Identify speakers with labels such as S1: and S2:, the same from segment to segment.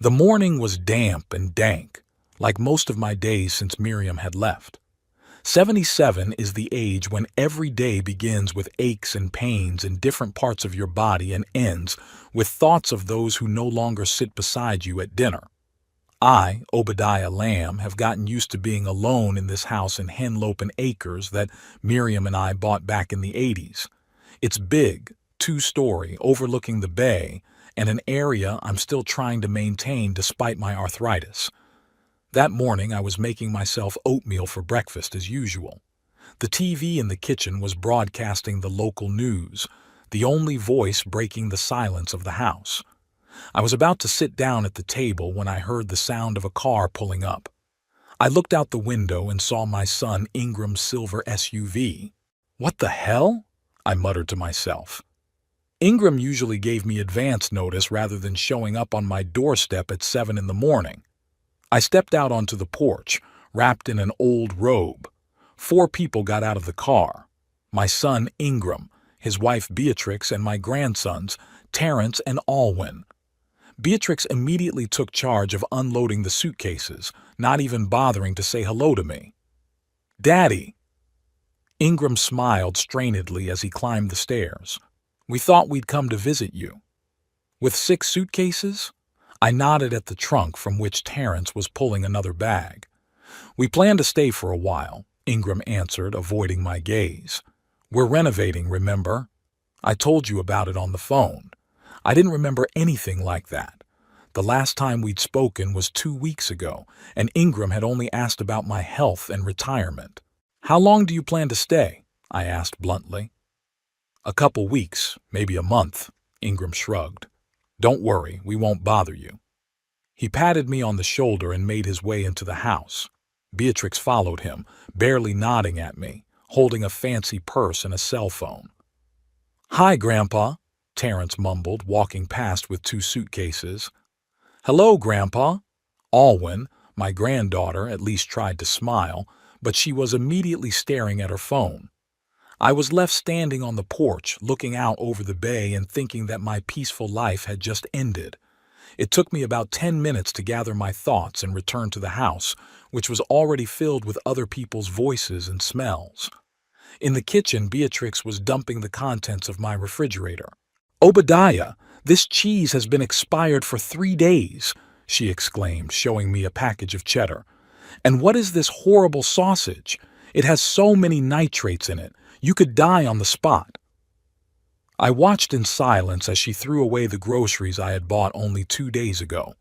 S1: The morning was damp and dank, like most of my days since Miriam had left. 77 is the age when every day begins with aches and pains in different parts of your body and ends with thoughts of those who no longer sit beside you at dinner. I, Obadiah Lamb, have gotten used to being alone in this house in Henlopen Acres that Miriam and I bought back in the 80s. It's big, two-story, overlooking the bay, and an area I'm still trying to maintain despite my arthritis. That morning I was making myself oatmeal for breakfast as usual. The TV in the kitchen was broadcasting the local news, the only voice breaking the silence of the house. I was about to sit down at the table when I heard the sound of a car pulling up. I looked out the window and saw my son Ingram's silver SUV. "What the hell?" I muttered to myself. Ingram usually gave me advance notice rather than showing up on my doorstep at 7 in the morning. I stepped out onto the porch, wrapped in an old robe. 4 people got out of the car. My son Ingram, his wife Beatrix, and my grandsons, Terrence and Alwyn. Beatrix immediately took charge of unloading the suitcases, not even bothering to say hello to me. "Daddy!" Ingram smiled strainedly as he climbed the stairs. "We thought we'd come to visit you." "With 6 suitcases?" I nodded at the trunk from which Terrence was pulling another bag. "We plan to stay for a while," Ingram answered, avoiding my gaze. "We're renovating, remember? I told you about it on the phone." I didn't remember anything like that. The last time we'd spoken was 2 weeks ago, and Ingram had only asked about my health and retirement. "How long do you plan to stay?" I asked bluntly. "A couple weeks, maybe a month," Ingram shrugged. "Don't worry, we won't bother you." He patted me on the shoulder and made his way into the house. Beatrix followed him, barely nodding at me, holding a fancy purse and a cell phone. "Hi, Grandpa," Terrence mumbled, walking past with 2 suitcases. "Hello, Grandpa." Alwyn, my granddaughter, at least tried to smile, but she was immediately staring at her phone. I was left standing on the porch, looking out over the bay and thinking that my peaceful life had just ended. It took me about 10 minutes to gather my thoughts and return to the house, which was already filled with other people's voices and smells. In the kitchen, Beatrix was dumping the contents of my refrigerator. "Obadiah, this cheese has been expired for 3 days," she exclaimed, showing me a package of cheddar. "And what is this horrible sausage? It has so many nitrates in it. You could die on the spot." I watched in silence as she threw away the groceries I had bought only 2 days ago.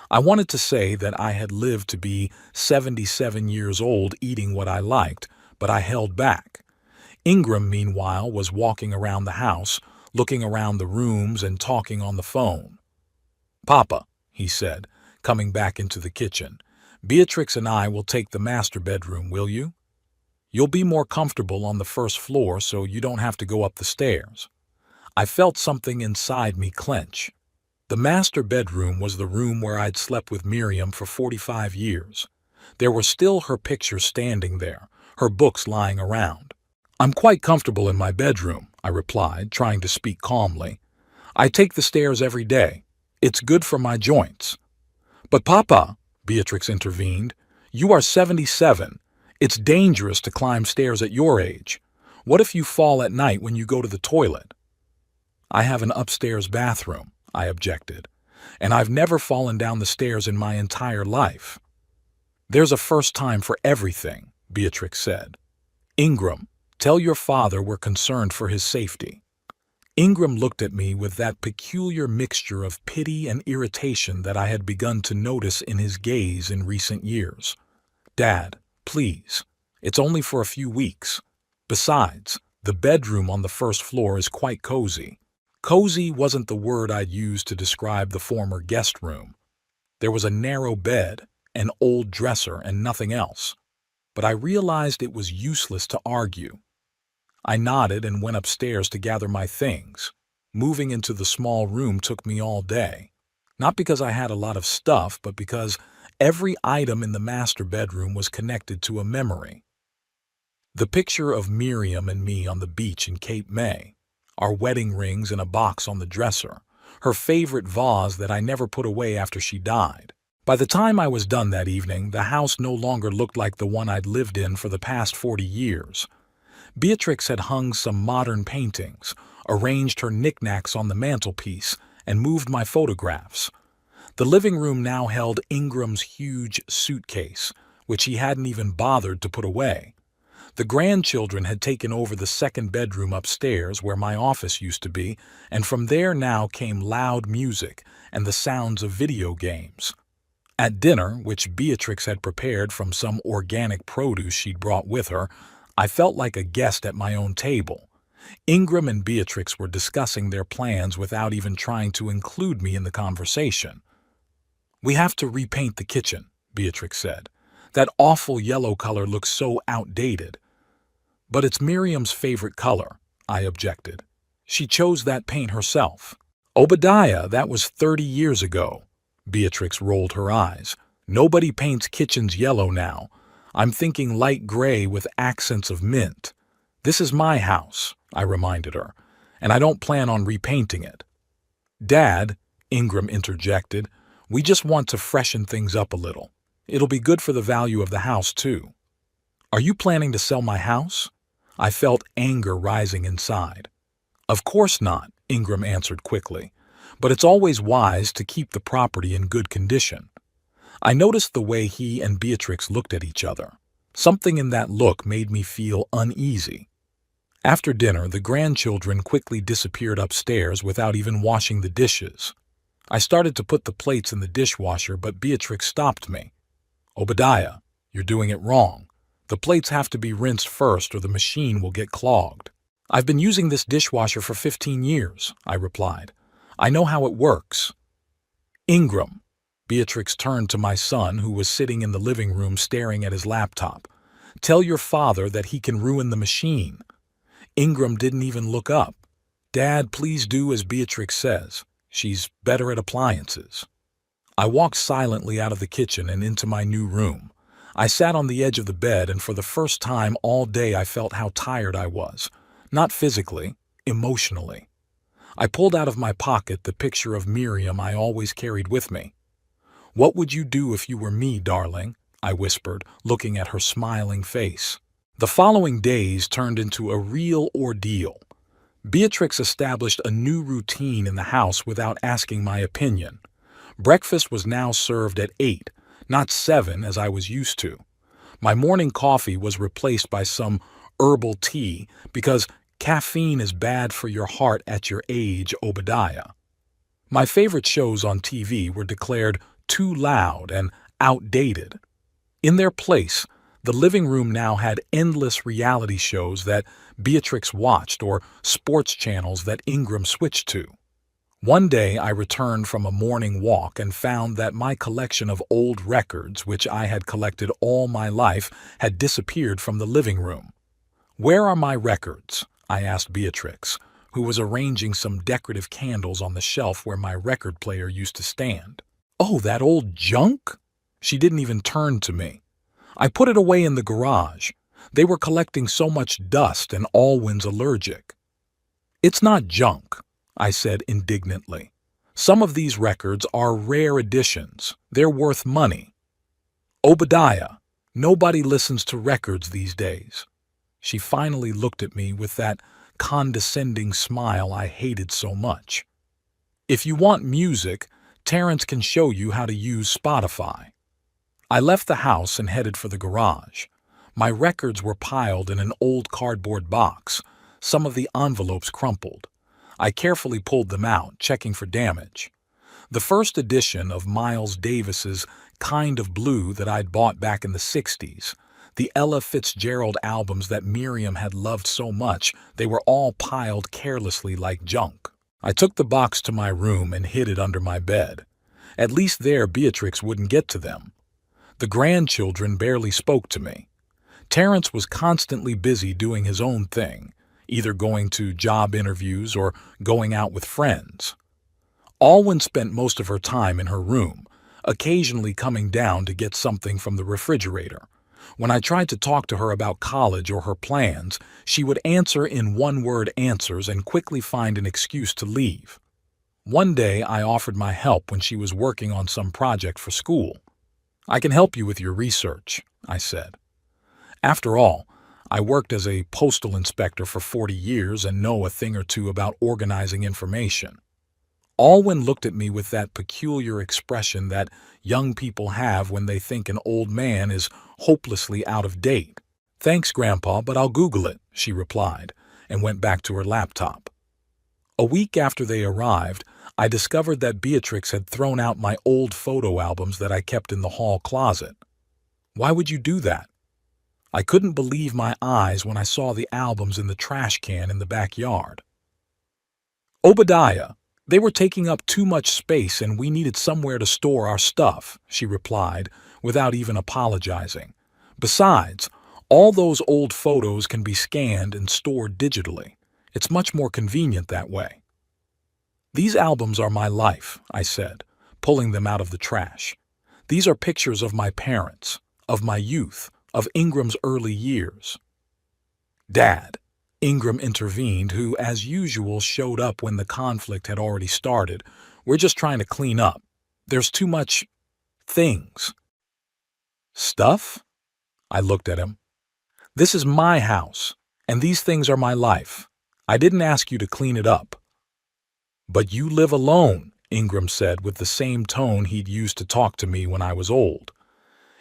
S1: I wanted to say that I had lived to be 77 years old eating what I liked, but I held back. Ingram, meanwhile, was walking around the house, looking around the rooms and talking on the phone. "Papa," he said, coming back into the kitchen, "Beatrix and I will take the master bedroom, will you? You'll be more comfortable on the first floor so you don't have to go up the stairs." I felt something inside me clench. The master bedroom was the room where I'd slept with Miriam for 45 years. There were still her pictures standing there, her books lying around. "I'm quite comfortable in my bedroom," I replied, trying to speak calmly. "I take the stairs every day. It's good for my joints." "But Papa," Beatrix intervened, "you are 77. It's dangerous to climb stairs at your age. What if you fall at night when you go to the toilet?" "I have an upstairs bathroom," I objected, "and I've never fallen down the stairs in my entire life." "There's a first time for everything," Beatrix said. "Ingram, tell your father we're concerned for his safety." Ingram looked at me with that peculiar mixture of pity and irritation that I had begun to notice in his gaze in recent years. "Dad, please. It's only for a few weeks. Besides, the bedroom on the first floor is quite cozy." Cozy wasn't the word I'd used to describe the former guest room. There was a narrow bed, an old dresser, and nothing else. But I realized it was useless to argue. I nodded and went upstairs to gather my things. Moving into the small room took me all day. Not because I had a lot of stuff, but because every item in the master bedroom was connected to a memory. The picture of Miriam and me on the beach in Cape May, our wedding rings in a box on the dresser, her favorite vase that I never put away after she died. By the time I was done that evening, the house no longer looked like the one I'd lived in for the past 40 years. Beatrix had hung some modern paintings, arranged her knickknacks on the mantelpiece, and moved my photographs. The living room now held Ingram's huge suitcase, which he hadn't even bothered to put away. The grandchildren had taken over the second bedroom upstairs where my office used to be, and from there now came loud music and the sounds of video games. At dinner, which Beatrix had prepared from some organic produce she'd brought with her, I felt like a guest at my own table. Ingram and Beatrix were discussing their plans without even trying to include me in the conversation. "We have to repaint the kitchen," Beatrix said. "That awful yellow color looks so outdated." "But it's Miriam's favorite color," I objected. "She chose that paint herself." "Obadiah, that was 30 years ago." Beatrix rolled her eyes. "Nobody paints kitchens yellow now. I'm thinking light gray with accents of mint. This is my house," I reminded her, "and I don't plan on repainting it." "Dad," Ingram interjected, "we just want to freshen things up a little. It'll be good for the value of the house, too." "Are you planning to sell my house?" I felt anger rising inside. "Of course not," Ingram answered quickly, "but it's always wise to keep the property in good condition." I noticed the way he and Beatrix looked at each other. Something in that look made me feel uneasy. After dinner, the grandchildren quickly disappeared upstairs without even washing the dishes. I started to put the plates in the dishwasher, but Beatrix stopped me. "Obadiah, you're doing it wrong. The plates have to be rinsed first or the machine will get clogged." "I've been using this dishwasher for 15 years, I replied. "I know how it works." "Ingram," Beatrix turned to my son, who was sitting in the living room staring at his laptop. "Tell your father that he can ruin the machine." Ingram didn't even look up. "Dad, please do as Beatrix says. She's better at appliances." I walked silently out of the kitchen and into my new room. I sat on the edge of the bed, and for the first time all day I felt how tired I was. Not physically, emotionally. I pulled out of my pocket the picture of Miriam I always carried with me. "What would you do if you were me, darling?" I whispered, looking at her smiling face. The following days turned into a real ordeal. Beatrix established a new routine in the house without asking my opinion. Breakfast was now served at 8, not 7 as I was used to. My morning coffee was replaced by some herbal tea because caffeine is bad for your heart at your age, Obadiah. My favorite shows on TV were declared too loud and outdated. In their place, the living room now had endless reality shows that Beatrix watched or sports channels that Ingram switched to. One day I returned from a morning walk and found that my collection of old records, which I had collected all my life, had disappeared from the living room. "Where are my records?" I asked Beatrix, who was arranging some decorative candles on the shelf where my record player used to stand. "Oh, that old junk?" She didn't even turn to me. "I put it away in the garage. They were collecting so much dust and Alwyn's allergic." "It's not junk," I said indignantly. "Some of these records are rare editions. They're worth money." "Obadiah, nobody listens to records these days." She finally looked at me with that condescending smile I hated so much. "If you want music, Terrence can show you how to use Spotify." I left the house and headed for the garage. My records were piled in an old cardboard box, some of the envelopes crumpled. I carefully pulled them out, checking for damage. The first edition of Miles Davis's Kind of Blue that I'd bought back in the 60s, the Ella Fitzgerald albums that Miriam had loved so much, they were all piled carelessly like junk. I took the box to my room and hid it under my bed. At least there Beatrix wouldn't get to them. The grandchildren barely spoke to me. Terrence was constantly busy doing his own thing, either going to job interviews or going out with friends. Alwyn spent most of her time in her room, occasionally coming down to get something from the refrigerator. When I tried to talk to her about college or her plans, she would answer in one-word answers and quickly find an excuse to leave. One day I offered my help when she was working on some project for school. "I can help you with your research," I said. After all, I worked as a postal inspector for 40 years and know a thing or two about organizing information. Alwyn looked at me with that peculiar expression that young people have when they think an old man is hopelessly out of date. "Thanks, Grandpa, but I'll Google it," she replied, and went back to her laptop. A week after they arrived, I discovered that Beatrix had thrown out my old photo albums that I kept in the hall closet. "Why would you do that?" I couldn't believe my eyes when I saw the albums in the trash can in the backyard. "Obadiah, they were taking up too much space and we needed somewhere to store our stuff," she replied, without even apologizing. "Besides, all those old photos can be scanned and stored digitally. It's much more convenient that way." "These albums are my life," I said, pulling them out of the trash. "These are pictures of my parents, of my youth, of Ingram's early years." "Dad," Ingram intervened, who, as usual, showed up when the conflict had already started. "We're just trying to clean up. There's too much things." "Stuff?" I looked at him. "This is my house, and these things are my life. I didn't ask you to clean it up." "But you live alone," Ingram said with the same tone he'd used to talk to me when I was old.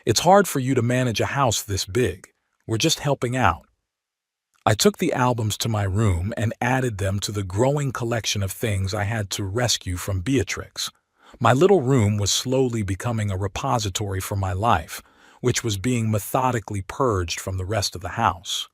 S1: "It's hard for you to manage a house this big. We're just helping out." I took the albums to my room and added them to the growing collection of things I had to rescue from Beatrix. My little room was slowly becoming a repository for my life, which was being methodically purged from the rest of the house.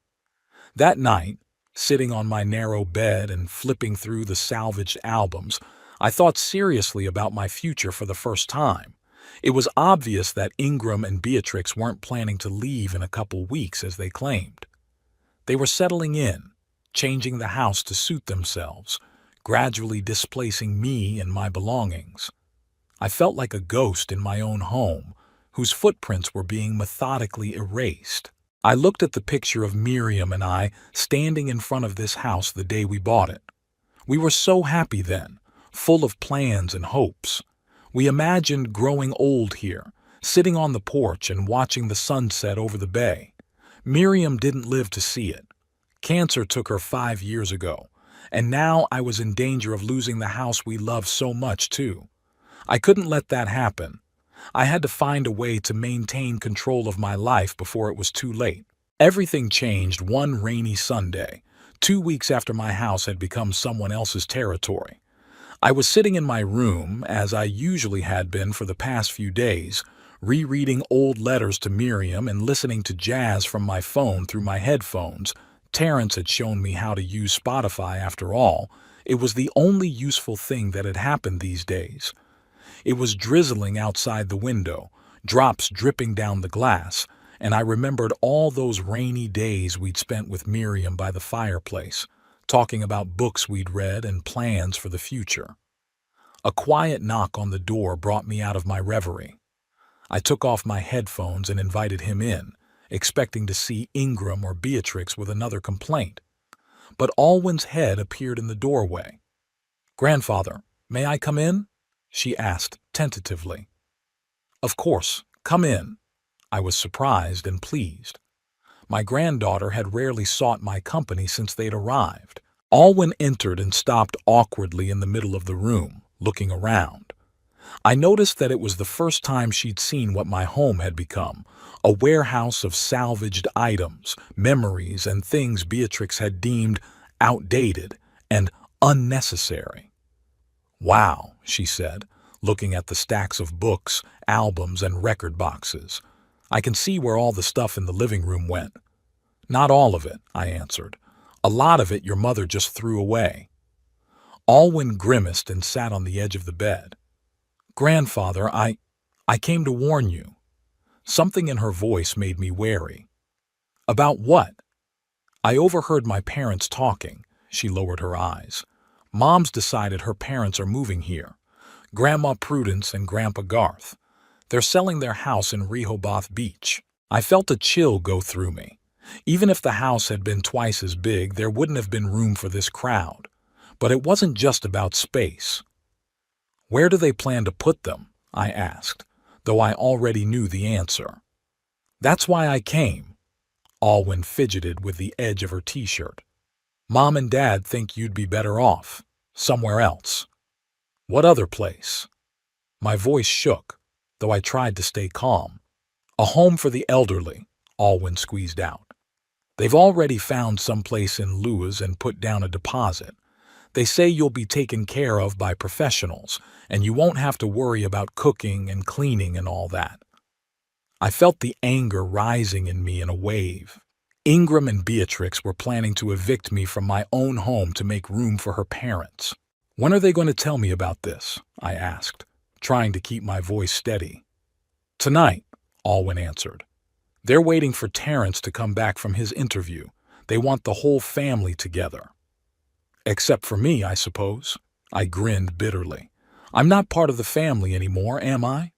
S1: That night, sitting on my narrow bed and flipping through the salvaged albums, I thought seriously about my future for the first time. It was obvious that Ingram and Beatrix weren't planning to leave in a couple weeks as they claimed. They were settling in, changing the house to suit themselves, gradually displacing me and my belongings. I felt like a ghost in my own home, whose footprints were being methodically erased. I looked at the picture of Miriam and I standing in front of this house the day we bought it. We were so happy then, full of plans and hopes. We imagined growing old here, sitting on the porch and watching the sunset over the bay. Miriam didn't live to see it. Cancer took her 5 years ago, and now I was in danger of losing the house we loved so much too. I couldn't let that happen. I had to find a way to maintain control of my life before it was too late. Everything changed one rainy Sunday, 2 weeks after my house had become someone else's territory. I was sitting in my room, as I usually had been for the past few days, rereading old letters to Miriam and listening to jazz from my phone through my headphones. Terrence had shown me how to use Spotify after all. It was the only useful thing that had happened these days. It was drizzling outside the window, drops dripping down the glass, and I remembered all those rainy days we'd spent with Miriam by the fireplace, talking about books we'd read and plans for the future. A quiet knock on the door brought me out of my reverie. I took off my headphones and invited him in, expecting to see Ingram or Beatrix with another complaint. But Alwyn's head appeared in the doorway. "Grandfather, may I come in?" she asked tentatively. "Of course, come in." I was surprised and pleased. My granddaughter had rarely sought my company since they'd arrived. Alwyn entered and stopped awkwardly in the middle of the room, looking around. I noticed that it was the first time she'd seen what my home had become, a warehouse of salvaged items, memories, and things Beatrix had deemed outdated and unnecessary. "Wow," she said, looking at the stacks of books, albums, and record boxes. "I can see where all the stuff in the living room went." "Not all of it," I answered. "A lot of it your mother just threw away." Alwyn grimaced and sat on the edge of the bed. "Grandfather, I came to warn you." Something in her voice made me wary. "About what?" "I overheard my parents talking." She lowered her eyes. "Mom's decided her parents are moving here. Grandma Prudence and Grandpa Garth. They're selling their house in Rehoboth Beach." I felt a chill go through me. Even if the house had been twice as big, there wouldn't have been room for this crowd. But it wasn't just about space. Where do they plan to put them? I asked, though I already knew the answer. That's why I came. Alwyn fidgeted with the edge of her t-shirt. Mom and Dad think you'd be better off. Somewhere else. What other place? My voice shook, though I tried to stay calm. A home for the elderly, Alwyn squeezed out. They've already found some place in Lewis and put down a deposit. They say you'll be taken care of by professionals, and you won't have to worry about cooking and cleaning and all that. I felt the anger rising in me in a wave. Ingram and Beatrix were planning to evict me from my own home to make room for her parents. When are they going to tell me about this? I asked, trying to keep my voice steady. Tonight, Alwyn answered. They're waiting for Terrence to come back from his interview. They want the whole family together. Except for me, I suppose. I grinned bitterly. I'm not part of the family anymore, am I?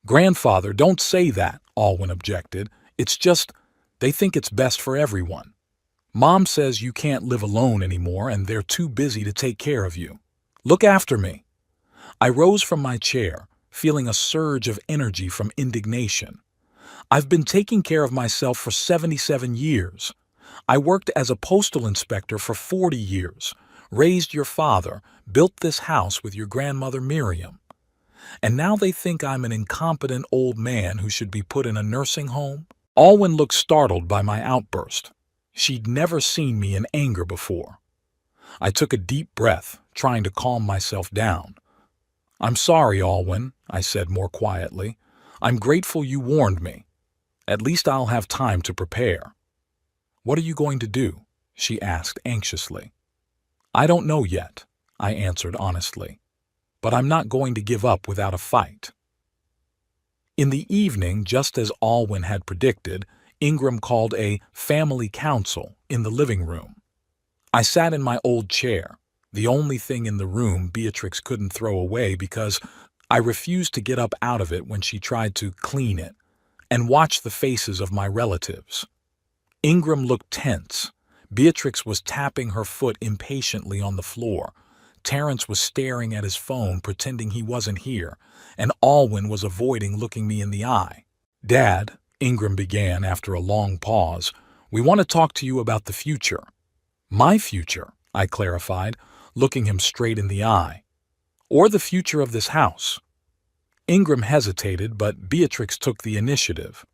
S1: Grandfather, don't say that, Alwyn objected. It's just, they think it's best for everyone. Mom says you can't live alone anymore and they're too busy to take care of you. Look after me. I rose from my chair, feeling a surge of energy from indignation. I've been taking care of myself for 77 years. I worked as a postal inspector for 40 years, raised your father, built this house with your grandmother Miriam. And now they think I'm an incompetent old man who should be put in a nursing home? Alwyn looked startled by my outburst. She'd never seen me in anger before. I took a deep breath, trying to calm myself down. I'm sorry, Alwyn, I said more quietly. I'm grateful you warned me. At least I'll have time to prepare. What are you going to do? She asked anxiously. I don't know yet, I answered honestly. But I'm not going to give up without a fight. In the evening, just as Alwyn had predicted, Ingram called a family council in the living room. I sat in my old chair, the only thing in the room Beatrix couldn't throw away because I refused to get up out of it when she tried to clean it, and watched the faces of my relatives. Ingram looked tense. Beatrix was tapping her foot impatiently on the floor. Terrence was staring at his phone, pretending he wasn't here, and Alwyn was avoiding looking me in the eye. Dad, Ingram began after a long pause, we want to talk to you about the future. My future, I clarified, looking him straight in the eye. Or the future of this house. Ingram hesitated, but Beatrix took the initiative.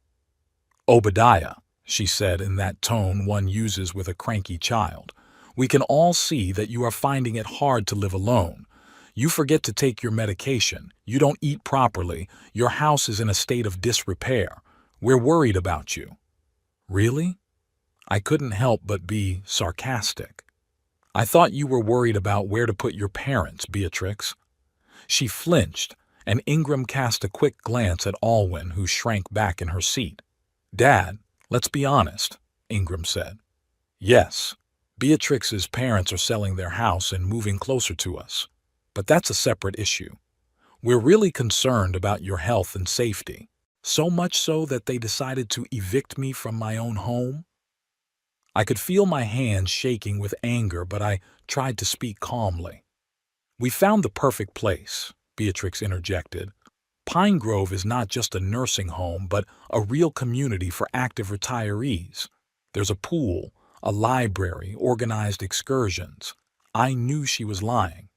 S1: Obadiah, she said in that tone one uses with a cranky child, we can all see that you are finding it hard to live alone. You forget to take your medication. You don't eat properly. Your house is in a state of disrepair. We're worried about you. Really? I couldn't help but be sarcastic. I thought you were worried about where to put your parents, Beatrix. She flinched, and Ingram cast a quick glance at Alwyn, who shrank back in her seat. Dad, let's be honest, Ingram said. Yes, Beatrix's parents are selling their house and moving closer to us. But that's a separate issue. We're really concerned about your health and safety. So much so that they decided to evict me from my own home? I could feel my hands shaking with anger, but I tried to speak calmly. We found the perfect place, Beatrix interjected. Pine Grove is not just a nursing home, but a real community for active retirees. There's a pool, a library, organized excursions. I knew she was lying.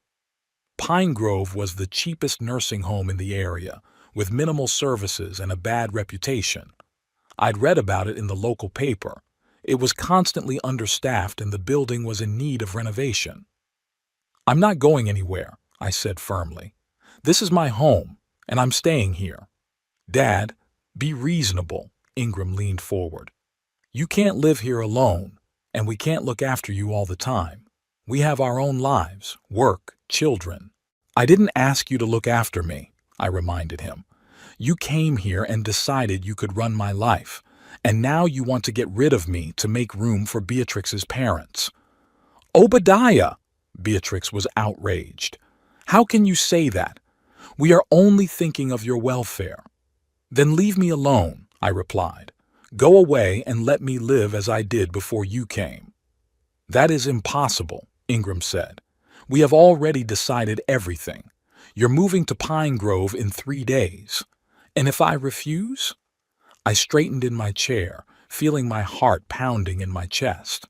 S1: Pine Grove was the cheapest nursing home in the area, with minimal services and a bad reputation. I'd read about it in the local paper. It was constantly understaffed and the building was in need of renovation. I'm not going anywhere, I said firmly. This is my home, and I'm staying here. Dad, be reasonable, Ingram leaned forward. You can't live here alone, and we can't look after you all the time. We have our own lives, work, children. I didn't ask you to look after me, I reminded him. You came here and decided you could run my life, and now you want to get rid of me to make room for Beatrix's parents. Obadiah! Beatrix was outraged. How can you say that? We are only thinking of your welfare. Then leave me alone, I replied. Go away and let me live as I did before you came. That is impossible, Ingram said. We have already decided everything. You're moving to Pine Grove in 3 days. And if I refuse? I straightened in my chair, feeling my heart pounding in my chest.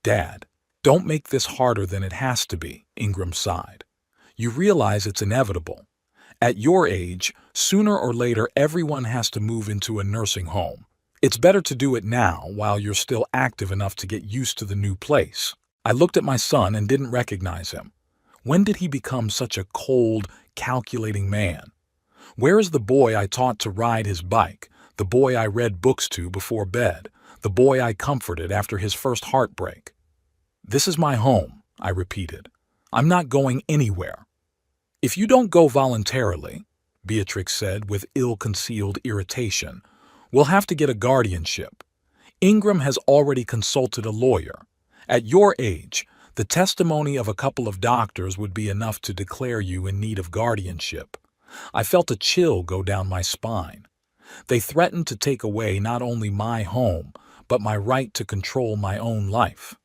S1: Dad, don't make this harder than it has to be, Ingram sighed. You realize it's inevitable. At your age, sooner or later everyone has to move into a nursing home. It's better to do it now while you're still active enough to get used to the new place. I looked at my son and didn't recognize him. When did he become such a cold, calculating man? Where is the boy I taught to ride his bike, the boy I read books to before bed, the boy I comforted after his first heartbreak? This is my home, I repeated. I'm not going anywhere. If you don't go voluntarily, Beatrix said with ill-concealed irritation, we'll have to get a guardianship. Ingram has already consulted a lawyer. At your age, the testimony of a couple of doctors would be enough to declare you in need of guardianship. I felt a chill go down my spine. They threatened to take away not only my home, but my right to control my own life.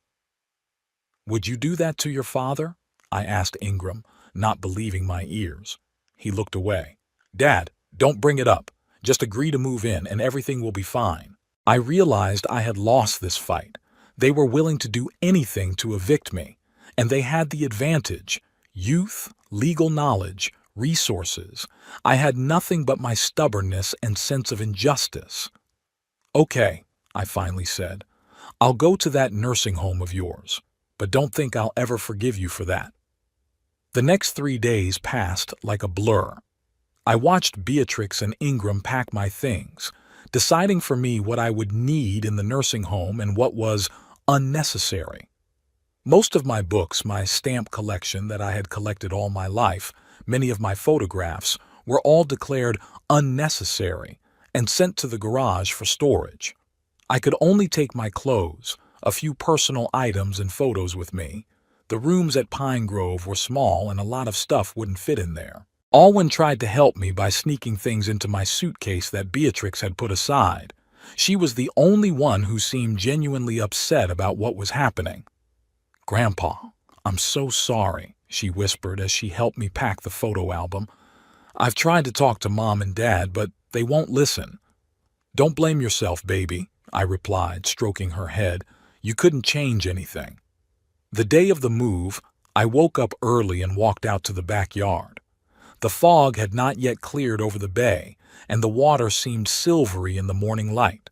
S1: Would you do that to your father? I asked Ingram, not believing my ears. He looked away. Dad, don't bring it up. Just agree to move in and everything will be fine. I realized I had lost this fight. They were willing to do anything to evict me, and they had the advantage: youth, legal knowledge, resources. I had nothing but my stubbornness and sense of injustice. Okay, I finally said. I'll go to that nursing home of yours, but don't think I'll ever forgive you for that. The next 3 days passed like a blur. I watched Beatrix and Ingram pack my things, deciding for me what I would need in the nursing home and what was unnecessary. Most of my books, my stamp collection that I had collected all my life, many of my photographs, were all declared unnecessary and sent to the garage for storage. I could only take my clothes, a few personal items and photos with me. The rooms at Pine Grove were small and a lot of stuff wouldn't fit in there. Alwyn tried to help me by sneaking things into my suitcase that Beatrix had put aside. She was the only one who seemed genuinely upset about what was happening. Grandpa, I'm so sorry, she whispered as she helped me pack the photo album. I've tried to talk to Mom and Dad, but they won't listen. Don't blame yourself, baby, I replied, stroking her head. You couldn't change anything. The day of the move, I woke up early and walked out to the backyard. The fog had not yet cleared over the bay, and the water seemed silvery in the morning light.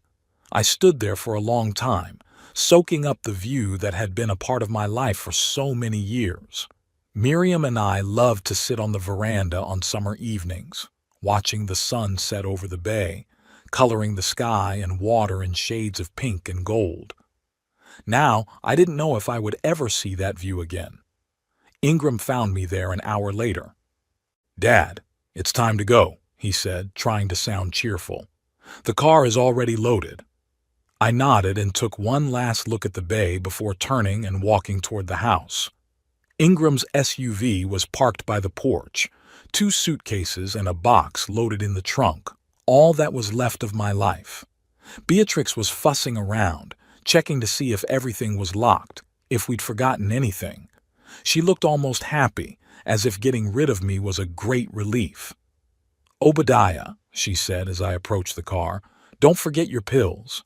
S1: I stood there for a long time, soaking up the view that had been a part of my life for so many years. Miriam and I loved to sit on the veranda on summer evenings, watching the sun set over the bay, coloring the sky and water in shades of pink and gold. Now, I didn't know if I would ever see that view again. Ingram found me there an hour later. Dad, it's time to go, he said, trying to sound cheerful. The car is already loaded. I nodded and took one last look at the bay before turning and walking toward the house. Ingram's SUV was parked by the porch, 2 suitcases and a box loaded in the trunk, all that was left of my life. Beatrix was fussing around, checking to see if everything was locked, if we'd forgotten anything. She looked almost happy, as if getting rid of me was a great relief. Obadiah, she said as I approached the car, don't forget your pills.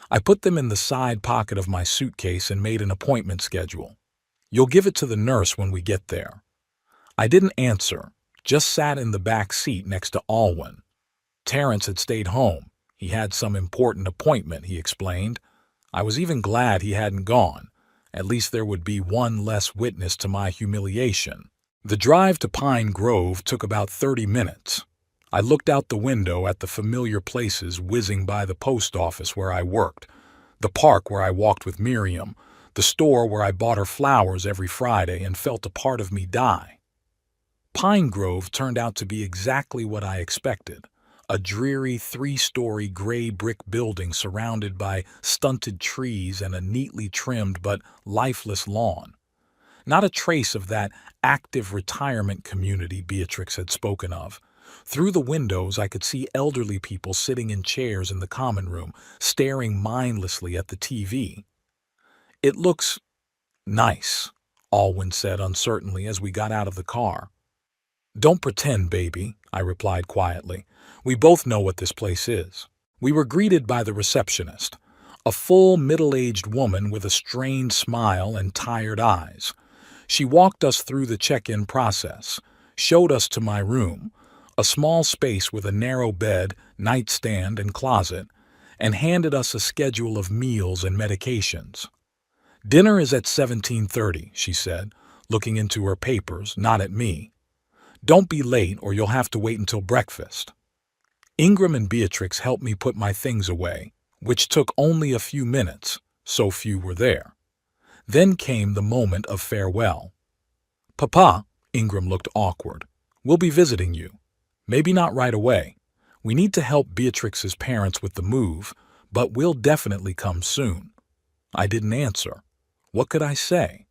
S1: I put them in the side pocket of my suitcase and made an appointment schedule. You'll give it to the nurse when we get there. I didn't answer, just sat in the back seat next to Alwyn. Terrence had stayed home. He had some important appointment, he explained. I was even glad he hadn't gone. At least there would be one less witness to my humiliation. The drive to Pine Grove took about 30 minutes. I looked out the window at the familiar places whizzing by: the post office where I worked, the park where I walked with Miriam, the store where I bought her flowers every Friday and felt a part of me die. Pine Grove turned out to be exactly what I expected: a dreary 3-story gray brick building surrounded by stunted trees and a neatly trimmed but lifeless lawn. Not a trace of that active retirement community Beatrix had spoken of. Through the windows I could see elderly people sitting in chairs in the common room, staring mindlessly at the TV. It looks nice, Alwyn said uncertainly as we got out of the car. Don't pretend, baby, I replied quietly. We both know what this place is. We were greeted by the receptionist, a full middle-aged woman with a strained smile and tired eyes. She walked us through the check-in process, showed us to my room, a small space with a narrow bed, nightstand, and closet, and handed us a schedule of meals and medications. Dinner is at 17:30, she said, looking into her papers, not at me. Don't be late or you'll have to wait until breakfast. Ingram and Beatrix helped me put my things away, which took only a few minutes, so few were there. Then came the moment of farewell. Papa, Ingram looked awkward. We'll be visiting you. Maybe not right away. We need to help Beatrix's parents with the move, but we'll definitely come soon. I didn't answer. What could I say?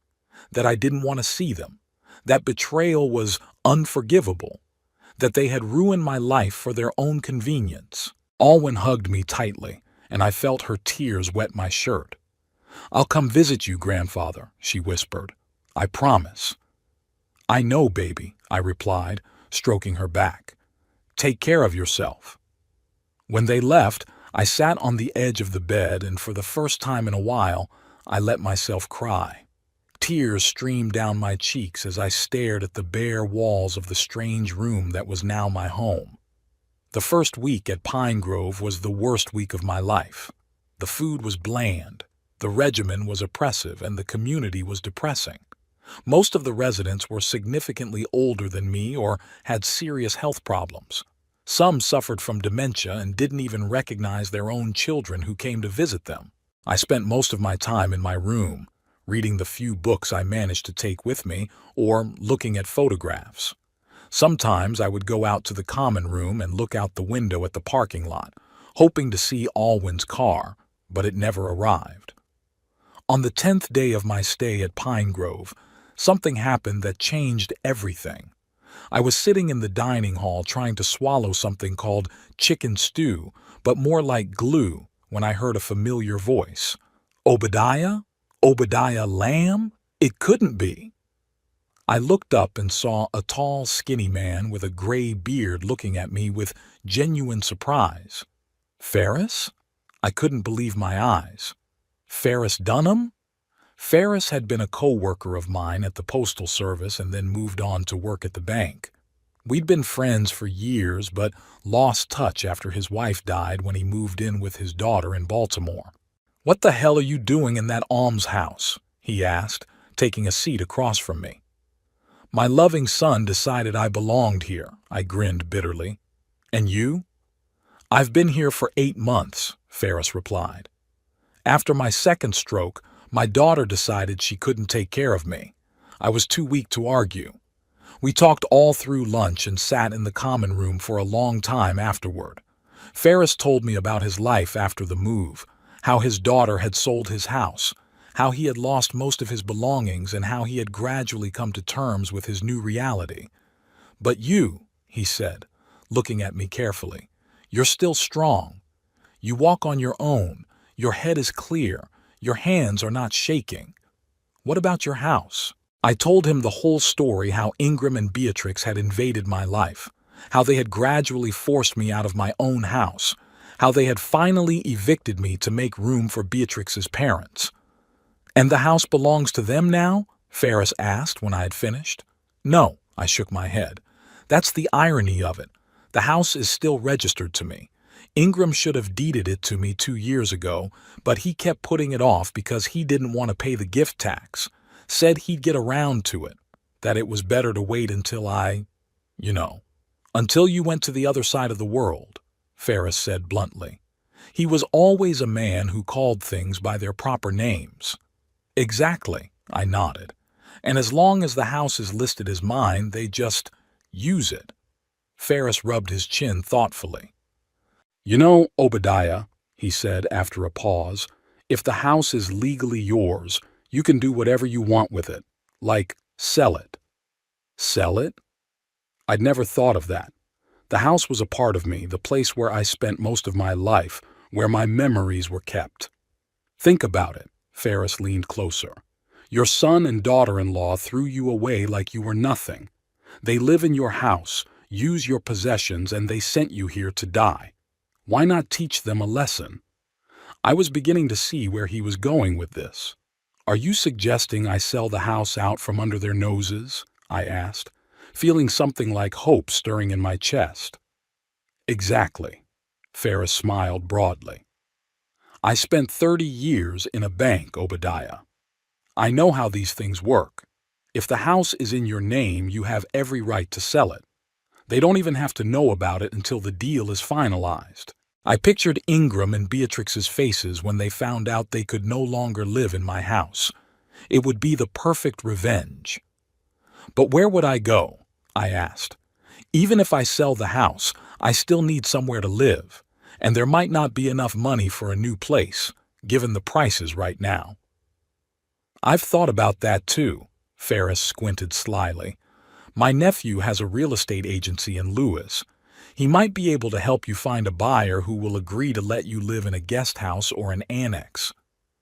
S1: That I didn't want to see them. That betrayal was unforgivable. That they had ruined my life for their own convenience. Alwyn hugged me tightly, and I felt her tears wet my shirt. I'll come visit you, grandfather, she whispered. I promise. I know, baby, I replied, stroking her back. Take care of yourself. When they left, I sat on the edge of the bed, and for the first time in a while, I let myself cry. Tears streamed down my cheeks as I stared at the bare walls of the strange room that was now my home. The first week at Pine Grove was the worst week of my life. The food was bland, the regimen was oppressive, and the community was depressing. Most of the residents were significantly older than me or had serious health problems. Some suffered from dementia and didn't even recognize their own children who came to visit them. I spent most of my time in my room, reading the few books I managed to take with me or looking at photographs. Sometimes I would go out to the common room and look out the window at the parking lot, hoping to see Alwyn's car, but it never arrived. On the 10th day of my stay at Pine Grove, something happened that changed everything. I was sitting in the dining hall trying to swallow something called chicken stew, but more like glue, when I heard a familiar voice. Obadiah? Obadiah Lamb? It couldn't be. I looked up and saw a tall, skinny man with a gray beard looking at me with genuine surprise. Ferris? I couldn't believe my eyes. Ferris Dunham? Ferris had been a co-worker of mine at the Postal Service and then moved on to work at the bank. We'd been friends for years, but lost touch after his wife died when he moved in with his daughter in Baltimore. "What the hell are you doing in that almshouse?" he asked, taking a seat across from me. "My loving son decided I belonged here," I grinned bitterly. "And you?" "I've been here for 8 months," Ferris replied. "After my second stroke, my daughter decided she couldn't take care of me. I was too weak to argue. We talked all through lunch and sat in the common room for a long time afterward. Ferris told me about his life after the move, how his daughter had sold his house, how he had lost most of his belongings, and how he had gradually come to terms with his new reality. "But you," he said, looking at me carefully, "you're still strong. You walk on your own, your head is clear, your hands are not shaking. What about your house?" I told him the whole story, how Ingram and Beatrix had invaded my life, how they had gradually forced me out of my own house, how they had finally evicted me to make room for Beatrix's parents. "And the house belongs to them now?" Ferris asked when I had finished. "No," I shook my head. "That's the irony of it. The house is still registered to me. Ingram should have deeded it to me 2 years ago, but he kept putting it off because he didn't want to pay the gift tax. Said he'd get around to it, that it was better to wait until until you went to the other side of the world," Ferris said bluntly. He was always a man who called things by their proper names. "Exactly," I nodded. "And as long as the house is listed as mine, they just use it." Ferris rubbed his chin thoughtfully. "You know, Obadiah," he said after a pause, "if the house is legally yours, you can do whatever you want with it, like sell it." Sell it? I'd never thought of that. The house was a part of me, the place where I spent most of my life, where my memories were kept. Think about it, Ferris leaned closer. Your son and daughter-in-law threw you away like you were nothing. They live in your house, use your possessions, and they sent you here to die. Why not teach them a lesson? I was beginning to see where he was going with this. Are you suggesting I sell the house out from under their noses? I asked, feeling something like hope stirring in my chest. Exactly. Ferris smiled broadly. I spent 30 years in a bank, Obadiah. I know how these things work. If the house is in your name, you have every right to sell it. They don't even have to know about it until the deal is finalized. I pictured Ingram and Beatrix's faces when they found out they could no longer live in my house. It would be the perfect revenge. But where would I go? I asked. Even if I sell the house, I still need somewhere to live, and there might not be enough money for a new place, given the prices right now. I've thought about that too, Ferris squinted slyly. My nephew has a real estate agency in Lewis. He might be able to help you find a buyer who will agree to let you live in a guest house or an annex.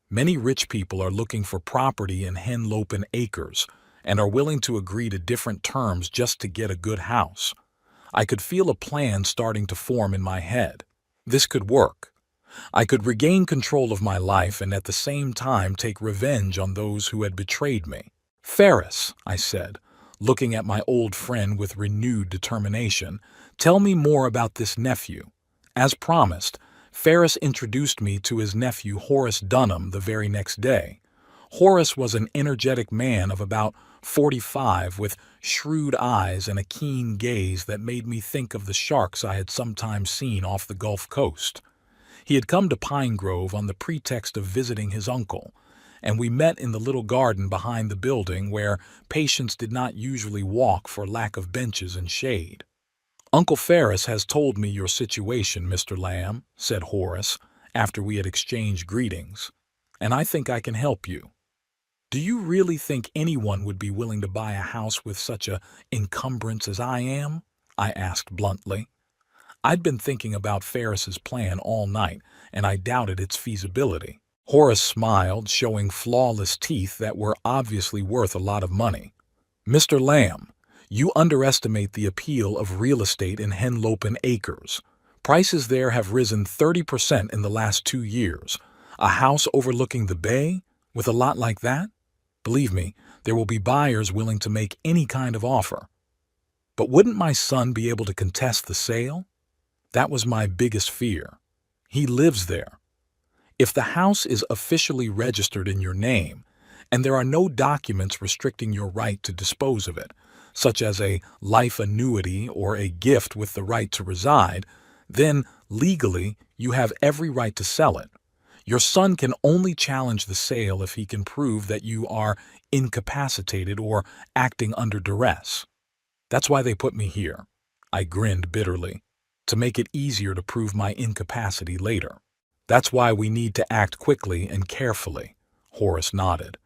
S1: Many rich people are looking for property in Henlopen Acres and are willing to agree to different terms just to get a good house. I could feel a plan starting to form in my head. This could work. I could regain control of my life and at the same time take revenge on those who had betrayed me. Ferris, I said, looking at my old friend with renewed determination, tell me more about this nephew. As promised, Ferris introduced me to his nephew Horace Dunham the very next day. Horace was an energetic man of about 45 with shrewd eyes and a keen gaze that made me think of the sharks I had sometimes seen off the Gulf Coast. He had come to Pine Grove on the pretext of visiting his uncle, and we met in the little garden behind the building where patients did not usually walk for lack of benches and shade. "Uncle Ferris has told me your situation, Mr. Lamb," said Horace, after we had exchanged greetings, "and I think I can help you." "Do you really think anyone would be willing to buy a house with such a encumbrance as I am?" I asked bluntly. I'd been thinking about Ferris's plan all night, and I doubted its feasibility. Horace smiled, showing flawless teeth that were obviously worth a lot of money. "Mr. Lamb, you underestimate the appeal of real estate in Henlopen Acres. Prices there have risen 30% in the last 2 years. A house overlooking the bay? With a lot like that? Believe me, there will be buyers willing to make any kind of offer. But wouldn't my son be able to contest the sale? That was my biggest fear. He lives there. If the house is officially registered in your name, and there are no documents restricting your right to dispose of it, such as a life annuity or a gift with the right to reside, then legally you have every right to sell it. Your son can only challenge the sale if he can prove that you are incapacitated or acting under duress. That's why they put me here." I grinned bitterly. "To make it easier to prove my incapacity later. That's why we need to act quickly and carefully." Horace nodded.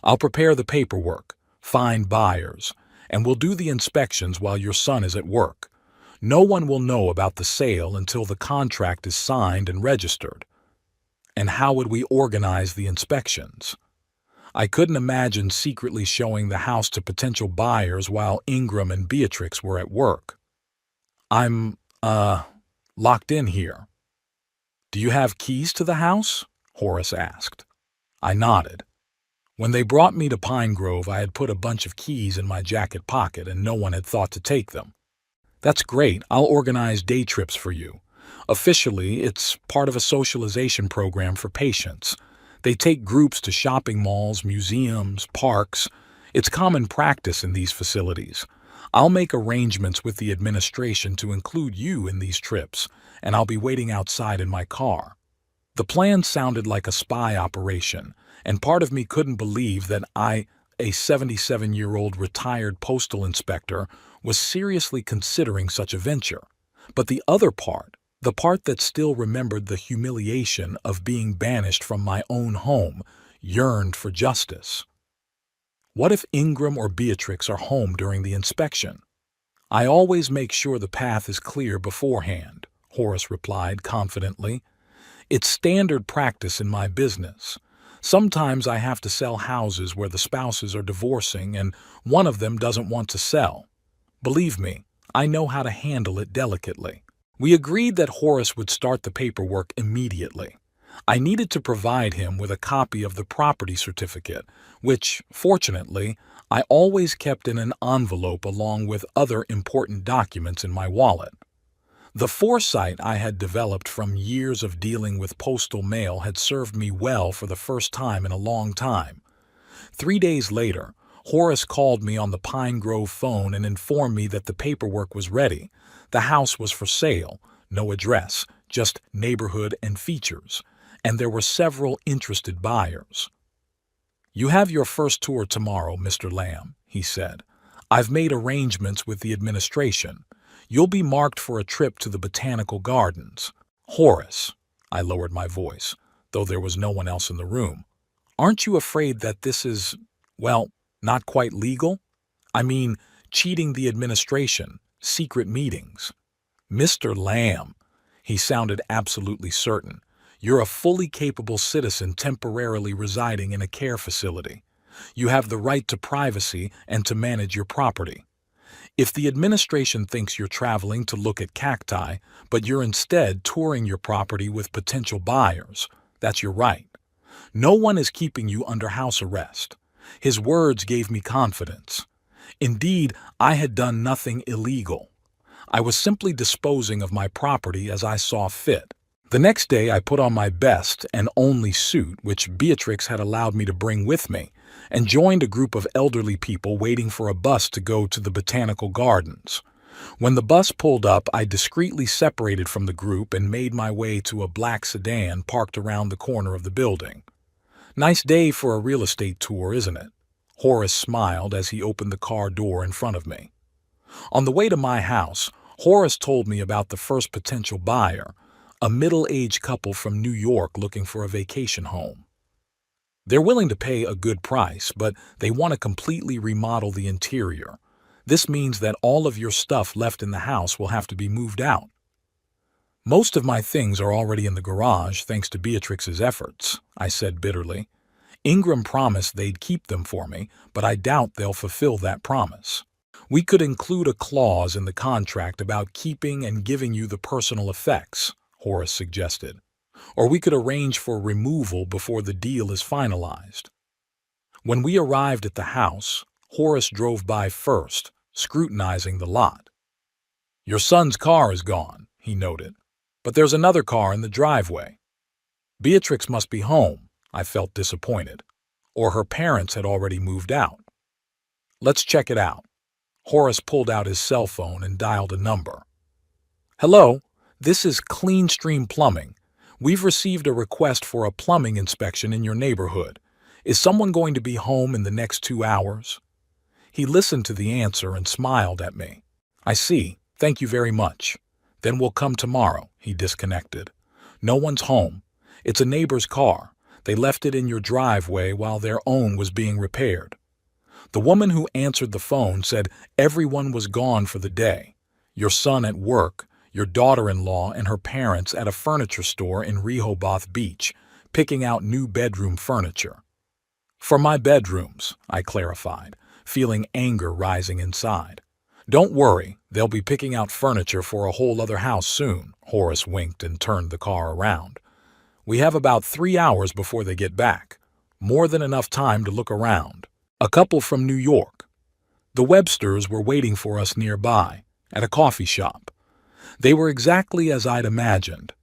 S1: "I'll prepare the paperwork, find buyers, and we'll do the inspections while your son is at work. No one will know about the sale until the contract is signed and registered." And how would we organize the inspections? I couldn't imagine secretly showing the house to potential buyers while Ingram and Beatrix were at work. "I'm, locked in here." "Do you have keys to the house?" Horace asked. I nodded. When they brought me to Pine Grove, I had put a bunch of keys in my jacket pocket and no one had thought to take them. "That's great. I'll organize day trips for you. Officially, it's part of a socialization program for patients. They take groups to shopping malls, museums, parks. It's common practice in these facilities. I'll make arrangements with the administration to include you in these trips, and I'll be waiting outside in my car." The plan sounded like a spy operation, and part of me couldn't believe that I, a 77-year-old retired postal inspector, was seriously considering such a venture. But the other part, the part that still remembered the humiliation of being banished from my own home, yearned for justice. What if Ingram or Beatrix are home during the inspection? "I always make sure the path is clear beforehand," Horace replied confidently. "It's standard practice in my business. Sometimes I have to sell houses where the spouses are divorcing and one of them doesn't want to sell. Believe me, I know how to handle it delicately. We agreed that Horace would start the paperwork immediately. I needed to provide him with a copy of the property certificate, which, fortunately, I always kept in an envelope along with other important documents in my wallet. The foresight I had developed from years of dealing with postal mail had served me well for the first time in a long time. 3 days later, Horace called me on the Pine Grove phone and informed me that the paperwork was ready. The house was for sale, no address, just neighborhood and features, and there were several interested buyers. "You have your first tour tomorrow, Mr. Lamb," he said. "I've made arrangements with the administration. You'll be marked for a trip to the Botanical Gardens." "Horace," I lowered my voice, though there was no one else in the room, "aren't you afraid that this is, well, not quite legal? I mean, cheating the administration, secret meetings." "Mr. Lamb," he sounded absolutely certain, "you're a fully capable citizen temporarily residing in a care facility. You have the right to privacy and to manage your property. If the administration thinks you're traveling to look at cacti, but you're instead touring your property with potential buyers, that's your right. No one is keeping you under house arrest." His words gave me confidence. Indeed, I had done nothing illegal. I was simply disposing of my property as I saw fit. The next day I put on my best and only suit, which Beatrix had allowed me to bring with me, and joined a group of elderly people waiting for a bus to go to the Botanical Gardens. When the bus pulled up, I discreetly separated from the group and made my way to a black sedan parked around the corner of the building. "Nice day for a real estate tour, isn't it?" Horace smiled as he opened the car door in front of me. On the way to my house, Horace told me about the first potential buyer, a middle-aged couple from New York looking for a vacation home. "They're willing to pay a good price, but they want to completely remodel the interior. This means that all of your stuff left in the house will have to be moved out." "Most of my things are already in the garage thanks to Beatrix's efforts," I said bitterly. "Ingram promised they'd keep them for me, but I doubt they'll fulfill that promise." "We could include a clause in the contract about keeping and giving you the personal effects," Horace suggested. "Or we could arrange for removal before the deal is finalized." When we arrived at the house, Horace drove by first, scrutinizing the lot. "Your son's car is gone," he noted, "but there's another car in the driveway." Beatrix must be home, I felt disappointed, or her parents had already moved out. "Let's check it out." Horace pulled out his cell phone and dialed a number. "Hello, this is Clean Stream Plumbing. We've received a request for a plumbing inspection in your neighborhood. Is someone going to be home in the next 2 hours? He listened to the answer and smiled at me. "I see. Thank you very much. Then we'll come tomorrow." He disconnected. "No one's home. It's a neighbor's car. They left it in your driveway while their own was being repaired." The woman who answered the phone said everyone was gone for the day. Your son at work, your daughter-in-law and her parents at a furniture store in Rehoboth Beach, picking out new bedroom furniture. "For my bedrooms," I clarified, feeling anger rising inside. "Don't worry, they'll be picking out furniture for a whole other house soon." Horace winked and turned the car around. "We have about 3 hours before they get back. More than enough time to look around." A couple from New York. The Websters were waiting for us nearby, at a coffee shop. They were exactly as I'd imagined,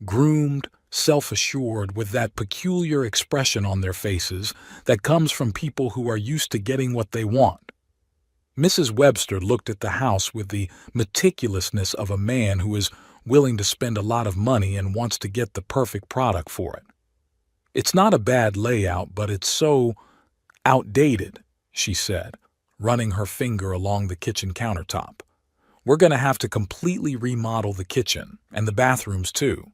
S1: groomed, self-assured, with that peculiar expression on their faces that comes from people who are used to getting what they want. Mrs. Webster looked at the house with the meticulousness of a man who is willing to spend a lot of money and wants to get the perfect product for it. "It's not a bad layout, but it's so outdated," she said, running her finger along the kitchen countertop. "We're going to have to completely remodel the kitchen, and the bathrooms too."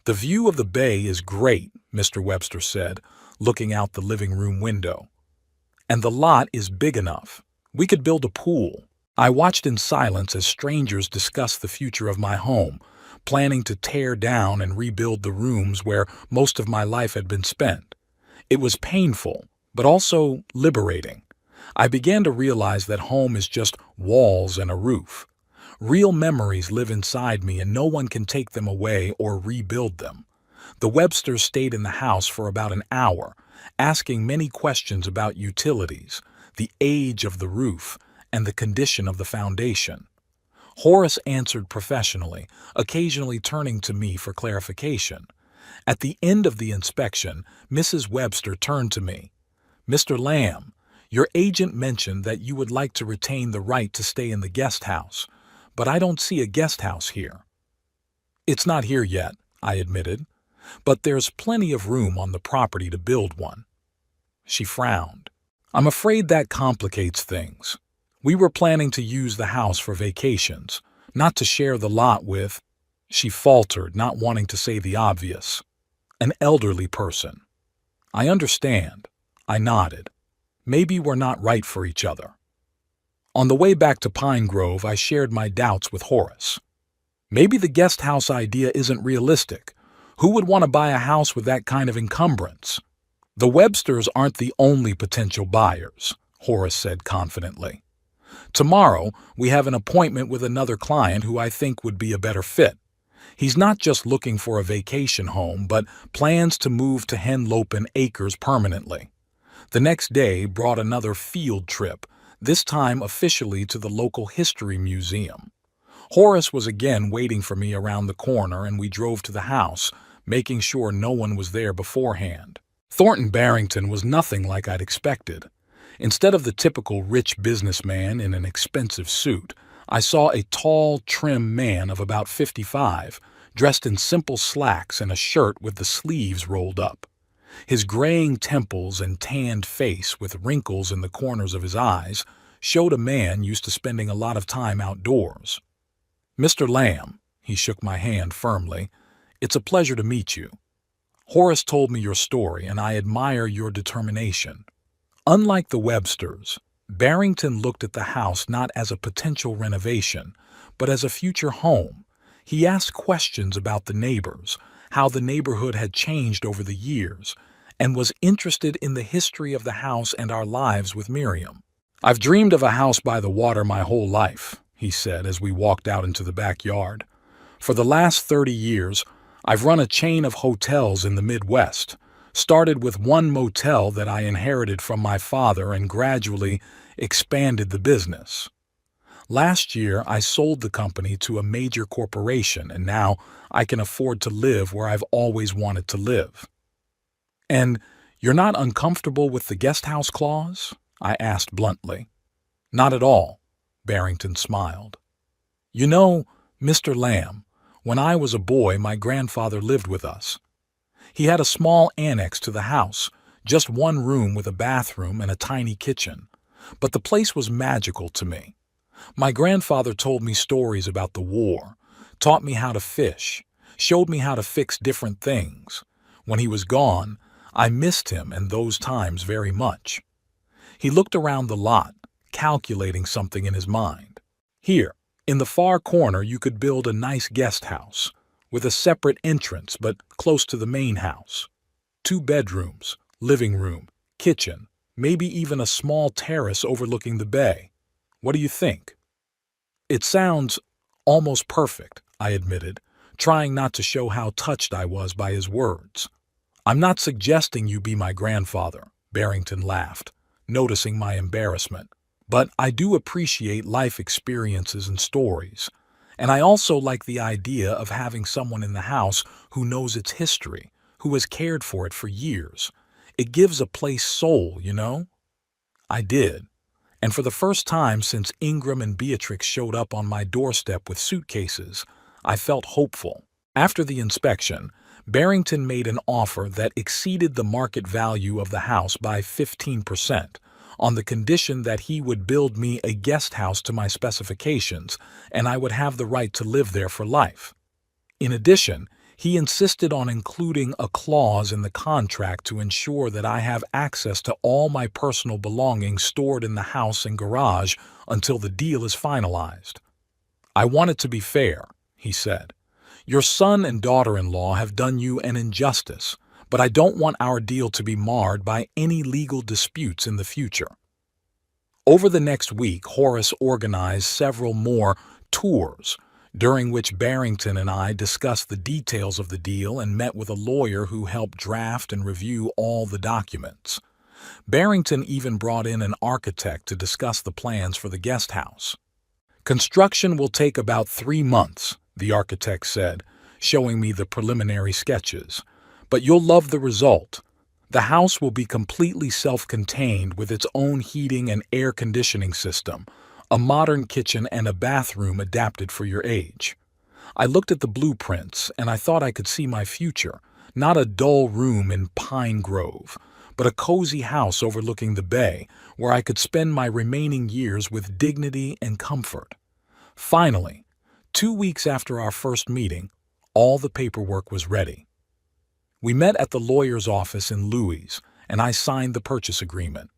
S1: "The view of the bay is great," Mr. Webster said, looking out the living room window. "And the lot is big enough. We could build a pool." I watched in silence as strangers discussed the future of my home, planning to tear down and rebuild the rooms where most of my life had been spent. It was painful, but also liberating. I began to realize that home is just walls and a roof. Real memories live inside me and no one can take them away or rebuild them. The Websters stayed in the house for about an hour, asking many questions about utilities, the age of the roof, and the condition of the foundation. Horace answered professionally, occasionally turning to me for clarification. At the end of the inspection, Mrs. Webster turned to me. "Mr. Lamb, your agent mentioned that you would like to retain the right to stay in the guest house, but I don't see a guest house here." "It's not here yet," I admitted, "but there's plenty of room on the property to build one." She frowned. "I'm afraid that complicates things. We were planning to use the house for vacations, not to share the lot with," she faltered, not wanting to say the obvious, "an elderly person." "I understand," I nodded. "Maybe we're not right for each other." On the way back to Pine Grove, I shared my doubts with Horace. "Maybe the guest house idea isn't realistic. Who would want to buy a house with that kind of encumbrance?" "The Websters aren't the only potential buyers," Horace said confidently. "Tomorrow, we have an appointment with another client who I think would be a better fit. He's not just looking for a vacation home, but plans to move to Henlopen Acres permanently." The next day brought another field trip, this time officially to the local history museum. Horace was again waiting for me around the corner and we drove to the house, making sure no one was there beforehand. Thornton Barrington was nothing like I'd expected. Instead of the typical rich businessman in an expensive suit, I saw a tall, trim man of about 55, dressed in simple slacks and a shirt with the sleeves rolled up. His graying temples and tanned face with wrinkles in the corners of his eyes showed a man used to spending a lot of time outdoors. "Mr. Lamb," he shook my hand firmly, "it's a pleasure to meet you. Horace told me your story and I admire your determination." Unlike the Websters, Barrington looked at the house not as a potential renovation, but as a future home. He asked questions about the neighbors, how the neighborhood had changed over the years, and was interested in the history of the house and our lives with Miriam. "I've dreamed of a house by the water my whole life," he said as we walked out into the backyard. "For the last 30 years, I've run a chain of hotels in the Midwest. Started with one motel that I inherited from my father and gradually expanded the business. Last year, I sold the company to a major corporation, and now I can afford to live where I've always wanted to live." "And you're not uncomfortable with the guest house clause?" I asked bluntly. "Not at all," Barrington smiled. "You know, Mr. Lamb, when I was a boy, my grandfather lived with us. He had a small annex to the house, just one room with a bathroom and a tiny kitchen. But the place was magical to me. My grandfather told me stories about the war, taught me how to fish, showed me how to fix different things. When he was gone, I missed him and those times very much." He looked around the lot, calculating something in his mind. "Here, in the far corner you could build a nice guest house, with a separate entrance but close to the main house. 2 bedrooms, living room, kitchen, maybe even a small terrace overlooking the bay. What do you think?" "It sounds almost perfect," I admitted, trying not to show how touched I was by his words. "I'm not suggesting you be my grandfather," Barrington laughed, noticing my embarrassment. "But I do appreciate life experiences and stories. And I also like the idea of having someone in the house who knows its history, who has cared for it for years. It gives a place soul, you know?" I did. And for the first time since Ingram and Beatrix showed up on my doorstep with suitcases, I felt hopeful. After the inspection, Barrington made an offer that exceeded the market value of the house by 15%, on the condition that he would build me a guest house to my specifications and I would have the right to live there for life. In addition, he insisted on including a clause in the contract to ensure that I have access to all my personal belongings stored in the house and garage until the deal is finalized. "I want it to be fair," he said. "Your son and daughter-in-law have done you an injustice, but I don't want our deal to be marred by any legal disputes in the future." Over the next week, Horace organized several more tours, during which Barrington and I discussed the details of the deal and met with a lawyer who helped draft and review all the documents. Barrington even brought in an architect to discuss the plans for the guest house. "Construction will take about 3 months," the architect said, showing me the preliminary sketches. "But you'll love the result. The house will be completely self-contained with its own heating and air conditioning system, a modern kitchen and a bathroom adapted for your age." I looked at the blueprints and I thought I could see my future, not a dull room in Pine Grove, but a cozy house overlooking the bay where I could spend my remaining years with dignity and comfort. Finally, 2 weeks after our first meeting, all the paperwork was ready. We met at the lawyer's office in Louis, and I signed the purchase agreement.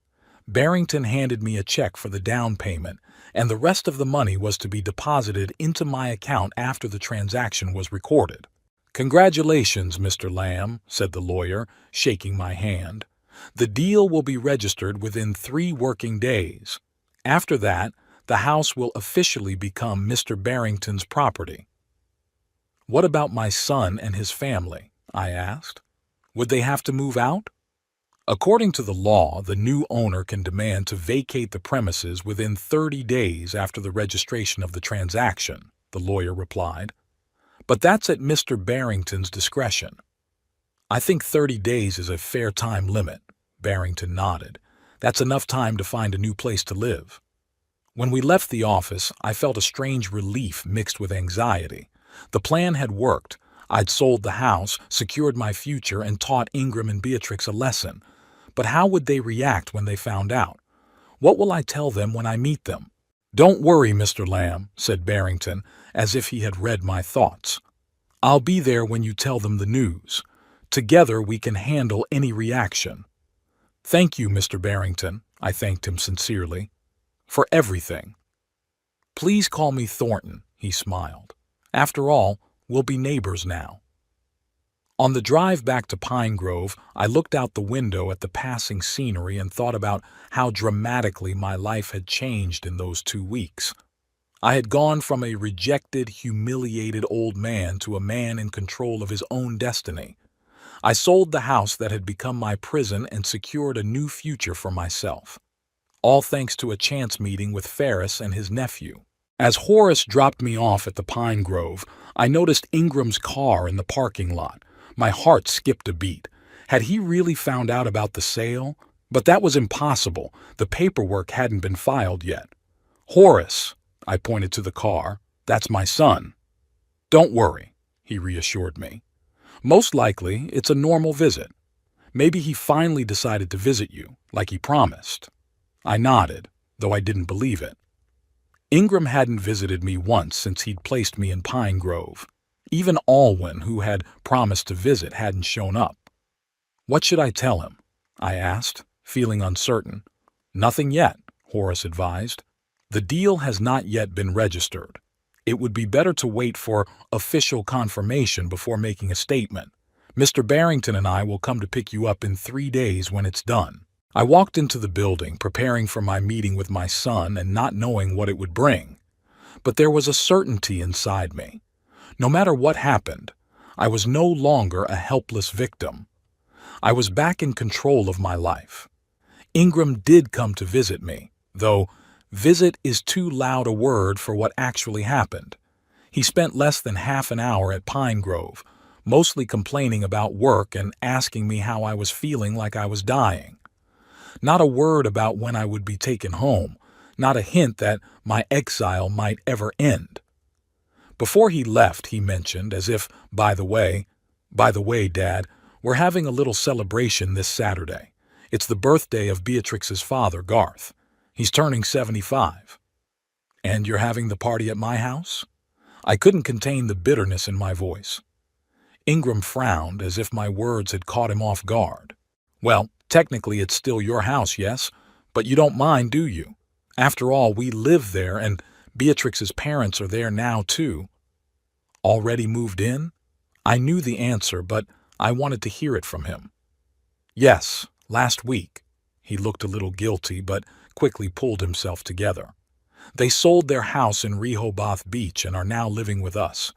S1: Barrington handed me a check for the down payment, and the rest of the money was to be deposited into my account after the transaction was recorded. "Congratulations, Mr. Lamb," said the lawyer, shaking my hand. "The deal will be registered within 3 working days. After that, the house will officially become Mr. Barrington's property." "What about my son and his family?" I asked. "Would they have to move out?" "According to the law, the new owner can demand to vacate the premises within 30 days after the registration of the transaction," the lawyer replied. "But that's at Mr. Barrington's discretion." "I think 30 days is a fair time limit," Barrington nodded. "That's enough time to find a new place to live." When we left the office, I felt a strange relief mixed with anxiety. The plan had worked. I'd sold the house, secured my future, and taught Ingram and Beatrix a lesson. But how would they react when they found out? What will I tell them when I meet them? "Don't worry, Mr. Lamb," said Barrington, as if he had read my thoughts. "I'll be there when you tell them the news. Together we can handle any reaction." "Thank you, Mr. Barrington," I thanked him sincerely, "for everything." "Please call me Thornton," he smiled. "After all, we'll be neighbors now." On the drive back to Pine Grove, I looked out the window at the passing scenery and thought about how dramatically my life had changed in those 2 weeks. I had gone from a rejected, humiliated old man to a man in control of his own destiny. I sold the house that had become my prison and secured a new future for myself. All thanks to a chance meeting with Ferris and his nephew. As Horace dropped me off at the Pine Grove, I noticed Ingram's car in the parking lot. My heart skipped a beat. Had he really found out about the sale? But that was impossible. The paperwork hadn't been filed yet. "Horace," I pointed to the car, "that's my son." "Don't worry," he reassured me. "Most likely, it's a normal visit. Maybe he finally decided to visit you, like he promised." I nodded, though I didn't believe it. Ingram hadn't visited me once since he'd placed me in Pine Grove. Even Alwyn, who had promised to visit, hadn't shown up. "What should I tell him?" I asked, feeling uncertain. "Nothing yet," Horace advised. "The deal has not yet been registered. It would be better to wait for official confirmation before making a statement. Mr. Barrington and I will come to pick you up in 3 days when it's done." I walked into the building, preparing for my meeting with my son and not knowing what it would bring. But there was a certainty inside me. No matter what happened, I was no longer a helpless victim. I was back in control of my life. Ingram did come to visit me, though visit is too loud a word for what actually happened. He spent less than half an hour at Pine Grove, mostly complaining about work and asking me how I was feeling like I was dying. Not a word about when I would be taken home, not a hint that my exile might ever end. Before he left, he mentioned, as if, by the way, Dad, we're having a little celebration this Saturday. It's the birthday of Beatrix's father, Garth. He's turning 75. "And you're having the party at my house?" I couldn't contain the bitterness in my voice. Ingram frowned, as if my words had caught him off guard. "Well, technically it's still your house, yes? But you don't mind, do you? After all, we live there, and Beatrix's parents are there now, too." "Already moved in?" I knew the answer, but I wanted to hear it from him. "Yes, last week." He looked a little guilty, but quickly pulled himself together. They sold their house in Rehoboth Beach and are now living with us.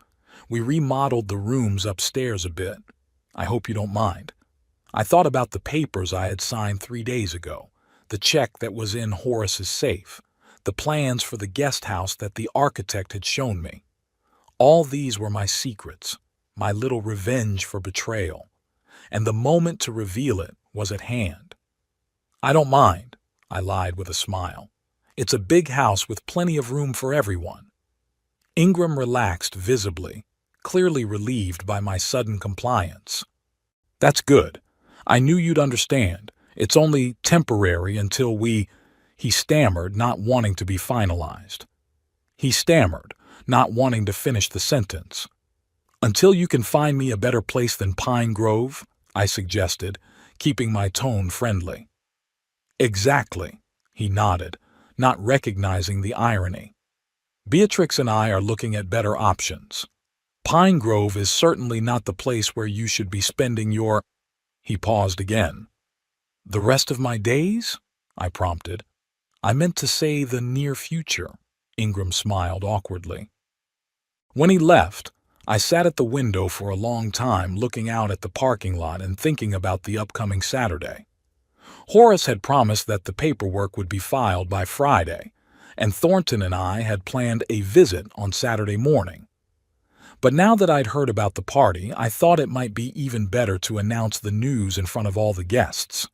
S1: We remodeled the rooms upstairs a bit. I hope you don't mind. I thought about the papers I had signed 3 days ago, the check that was in Horace's safe, the plans for the guest house that the architect had shown me. All these were my secrets, my little revenge for betrayal, and the moment to reveal it was at hand. I don't mind, I lied with a smile. It's a big house with plenty of room for everyone. Ingram relaxed visibly, clearly relieved by my sudden compliance. That's good. I knew you'd understand. It's only temporary until he stammered, not wanting to be finalized. He stammered, not wanting to finish the sentence. Until you can find me a better place than Pine Grove, I suggested, keeping my tone friendly. Exactly, he nodded, not recognizing the irony. Beatrix and I are looking at better options. Pine Grove is certainly not the place where you should be spending your... He paused again. The rest of my days? I prompted. I meant to say the near future. Ingram smiled awkwardly. When he left, I sat at the window for a long time looking out at the parking lot and thinking about the upcoming Saturday. Horace had promised that the paperwork would be filed by Friday, and Thornton and I had planned a visit on Saturday morning. But now that I'd heard about the party, I thought it might be even better to announce the news in front of all the guests.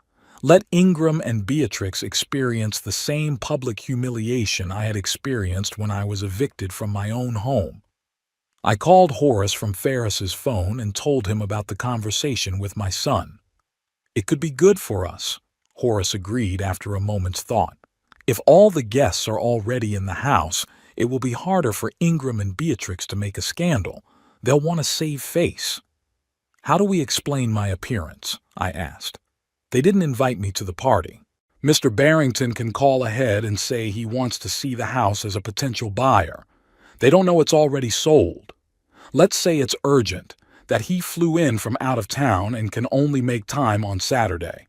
S1: Let Ingram and Beatrix experience the same public humiliation I had experienced when I was evicted from my own home. I called Horace from Ferris's phone and told him about the conversation with my son. It could be good for us, Horace agreed after a moment's thought. If all the guests are already in the house, it will be harder for Ingram and Beatrix to make a scandal. They'll want to save face. How do we explain my appearance? I asked. They didn't invite me to the party. Mr. Barrington can call ahead and say he wants to see the house as a potential buyer. They don't know it's already sold. Let's say it's urgent, that he flew in from out of town and can only make time on Saturday.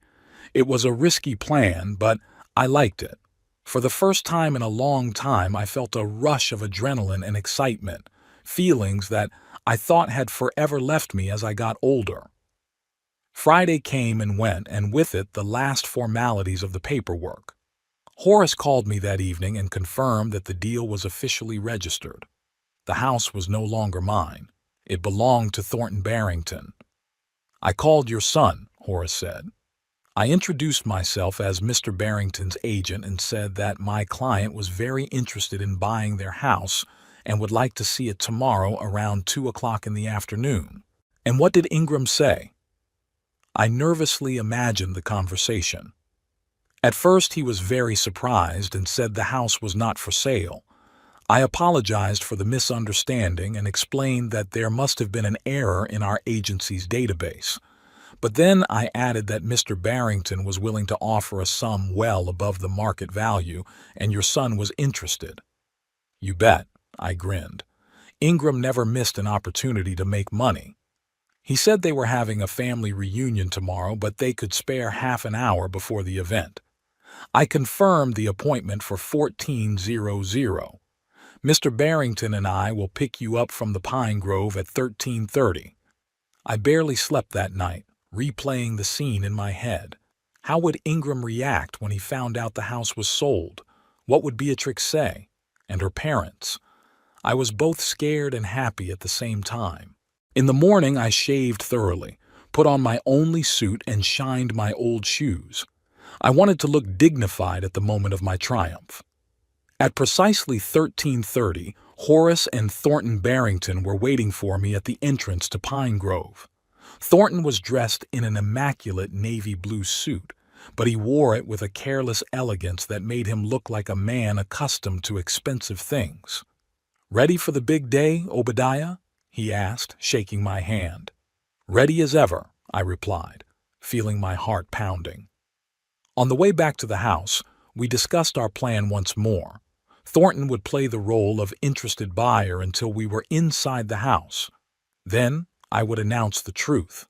S1: It was a risky plan, but I liked it. For the first time in a long time, I felt a rush of adrenaline and excitement, feelings that I thought had forever left me as I got older. Friday came and went, and with it the last formalities of the paperwork. Horace called me that evening and confirmed that the deal was officially registered. The house was no longer mine. It belonged to Thornton Barrington. I called your son, Horace said. I introduced myself as Mr. Barrington's agent and said that my client was very interested in buying their house and would like to see it tomorrow around 2 o'clock in the afternoon. And what did Ingram say? I nervously imagined the conversation. At first he was very surprised and said the house was not for sale. I apologized for the misunderstanding and explained that there must have been an error in our agency's database. But then I added that Mr. Barrington was willing to offer a sum well above the market value, and your son was interested. You bet, I grinned. Ingram never missed an opportunity to make money. He said they were having a family reunion tomorrow, but they could spare half an hour before the event. I confirmed the appointment for 14:00. Mr. Barrington and I will pick you up from the Pine Grove at 13:30. I barely slept that night, replaying the scene in my head. How would Ingram react when he found out the house was sold? What would Beatrix say? And her parents? I was both scared and happy at the same time. In the morning I shaved thoroughly, put on my only suit and shined my old shoes. I wanted to look dignified at the moment of my triumph. At precisely 13:30, Horace and Thornton Barrington were waiting for me at the entrance to Pine Grove. Thornton was dressed in an immaculate navy blue suit, but he wore it with a careless elegance that made him look like a man accustomed to expensive things. "Ready for the big day, Obadiah?" he asked, shaking my hand. "Ready as ever," I replied, feeling my heart pounding. On the way back to the house, we discussed our plan once more. Thornton would play the role of interested buyer until we were inside the house. Then I would announce the truth.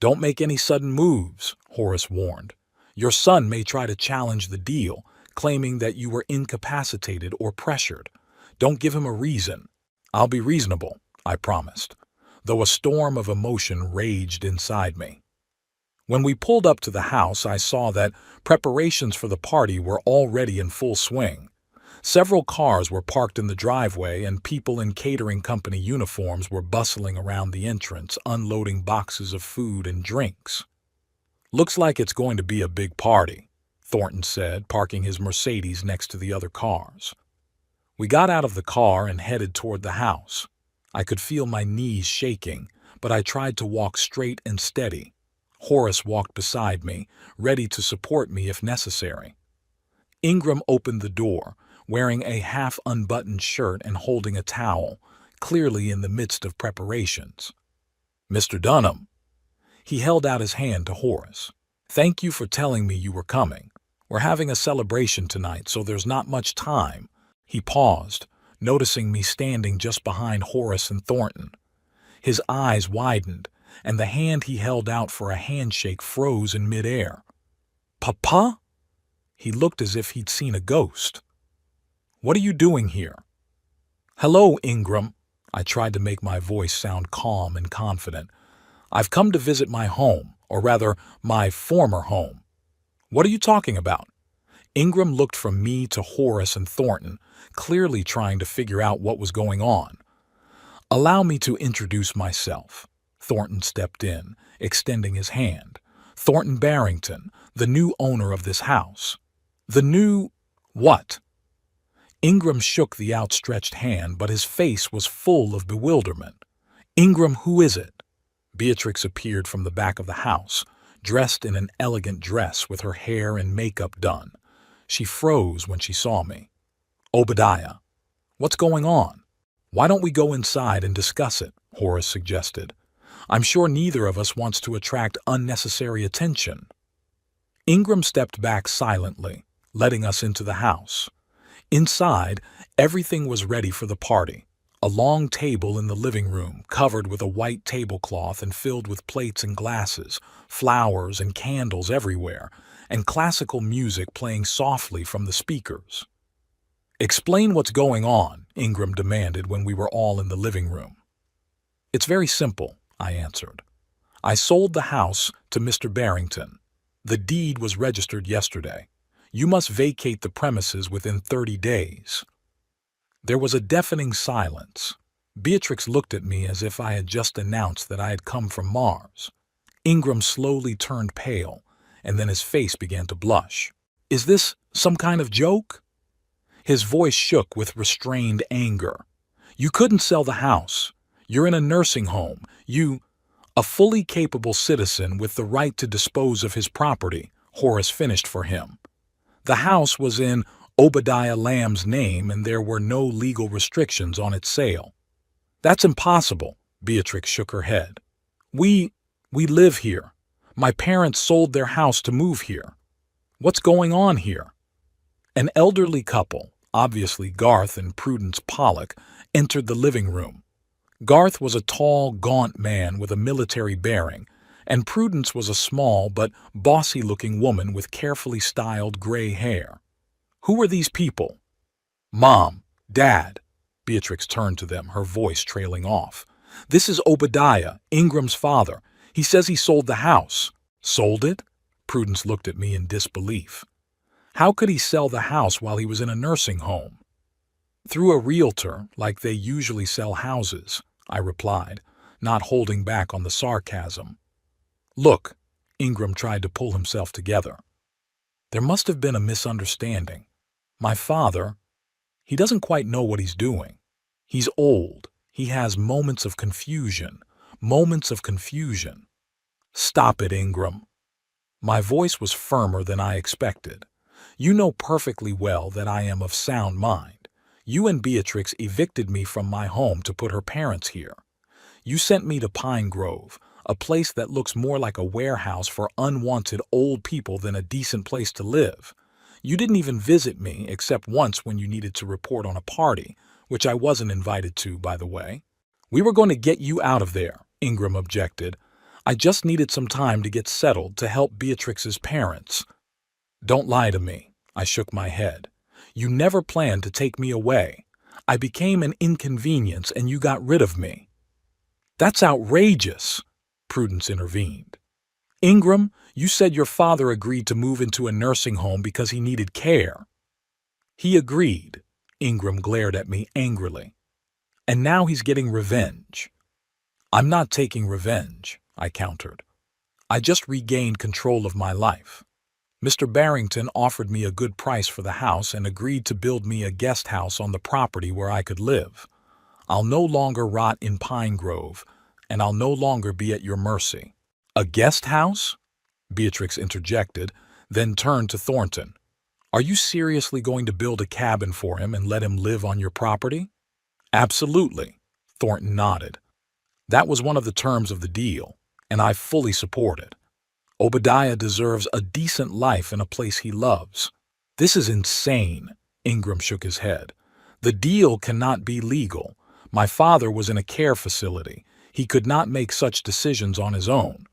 S1: "Don't make any sudden moves," Horace warned. "Your son may try to challenge the deal, claiming that you were incapacitated or pressured. Don't give him a reason. I'll be reasonable, I promised, though a storm of emotion raged inside me. When we pulled up to the house, I saw that preparations for the party were already in full swing. Several cars were parked in the driveway, and people in catering company uniforms were bustling around the entrance, unloading boxes of food and drinks. "Looks like it's going to be a big party," Thornton said, parking his Mercedes next to the other cars. We got out of the car and headed toward the house. I could feel my knees shaking, but I tried to walk straight and steady. Horace walked beside me, ready to support me if necessary. Ingram opened the door, wearing a half-unbuttoned shirt and holding a towel, clearly in the midst of preparations. "Mr. Dunham." He held out his hand to Horace. "Thank you for telling me you were coming. We're having a celebration tonight, so there's not much time." He paused, noticing me standing just behind Horace and Thornton. His eyes widened, and the hand he held out for a handshake froze in midair. "Papa?" He looked as if he'd seen a ghost. "What are you doing here?" "Hello, Ingram." I tried to make my voice sound calm and confident. "I've come to visit my home, or rather, my former home." "What are you talking about?" Ingram looked from me to Horace and Thornton, clearly trying to figure out what was going on. "Allow me to introduce myself." Thornton stepped in, extending his hand. "Thornton Barrington, the new owner of this house." "The new what?" Ingram shook the outstretched hand, but his face was full of bewilderment. "Ingram, who is it?" Beatrix appeared from the back of the house, dressed in an elegant dress with her hair and makeup done. She froze when she saw me. "Obadiah." "What's going on?" "Why don't we go inside and discuss it?" Horace suggested. "I'm sure neither of us wants to attract unnecessary attention." Ingram stepped back silently, letting us into the house. Inside, everything was ready for the party. A long table in the living room, covered with a white tablecloth and filled with plates and glasses, flowers and candles everywhere, and classical music playing softly from the speakers. "Explain what's going on," Ingram demanded when we were all in the living room. "It's very simple," I answered. "I sold the house to Mr. Barrington. The deed was registered yesterday. You must vacate the premises within 30 days. There was a deafening silence. Beatrix looked at me as if I had just announced that I had come from Mars. Ingram slowly turned pale, and then his face began to blush. "Is this some kind of joke?" His voice shook with restrained anger. "You couldn't sell the house. You're in a nursing home. A fully capable citizen with the right to dispose of his property," Horace finished for him. "The house was in Obadiah Lamb's name, and there were no legal restrictions on its sale." "That's impossible," Beatrix shook her head. We live here. My parents sold their house to move here. What's going on here?" An elderly couple, obviously Garth and Prudence Pollock, entered the living room. Garth was a tall, gaunt man with a military bearing, and Prudence was a small but bossy-looking woman with carefully styled gray hair. "Who are these people?" "Mom, Dad." Beatrix turned to them, her voice trailing off. "This is Obadiah, Ingram's father. He says he sold the house." "Sold it?" Prudence looked at me in disbelief. "How could he sell the house while he was in a nursing home?" "Through a realtor, like they usually sell houses," I replied, not holding back on the sarcasm. "Look," Ingram tried to pull himself together. "There must have been a misunderstanding. My father, he doesn't quite know what he's doing. He's old. He has moments of confusion. Stop it, Ingram." My voice was firmer than I expected. "You know perfectly well that I am of sound mind. You and Beatrix evicted me from my home to put her parents here. You sent me to Pine Grove, a place that looks more like a warehouse for unwanted old people than a decent place to live. You didn't even visit me except once when you needed to report on a party, which I wasn't invited to, by the way." "We were going to get you out of there," Ingram objected. "I just needed some time to get settled to help Beatrix's parents." "Don't lie to me," I shook my head. You never planned to take me away. I became an inconvenience and you got rid of me. That's outrageous, Prudence intervened. Ingram, you said your father agreed to move into a nursing home because he needed care. He agreed, Ingram glared at me angrily. And now he's getting revenge. I'm not taking revenge, I countered. I just regained control of my life. Mr. Barrington offered me a good price for the house and agreed to build me a guest house on the property where I could live. I'll no longer rot in Pine Grove, and I'll no longer be at your mercy. A guest house? Beatrix interjected, then turned to Thornton. Are you seriously going to build a cabin for him and let him live on your property? Absolutely, Thornton nodded. That was one of the terms of the deal, and I fully support it. Obadiah deserves a decent life in a place he loves. This is insane, Ingram shook his head. The deal cannot be legal. My father was in a care facility. He could not make such decisions on his own.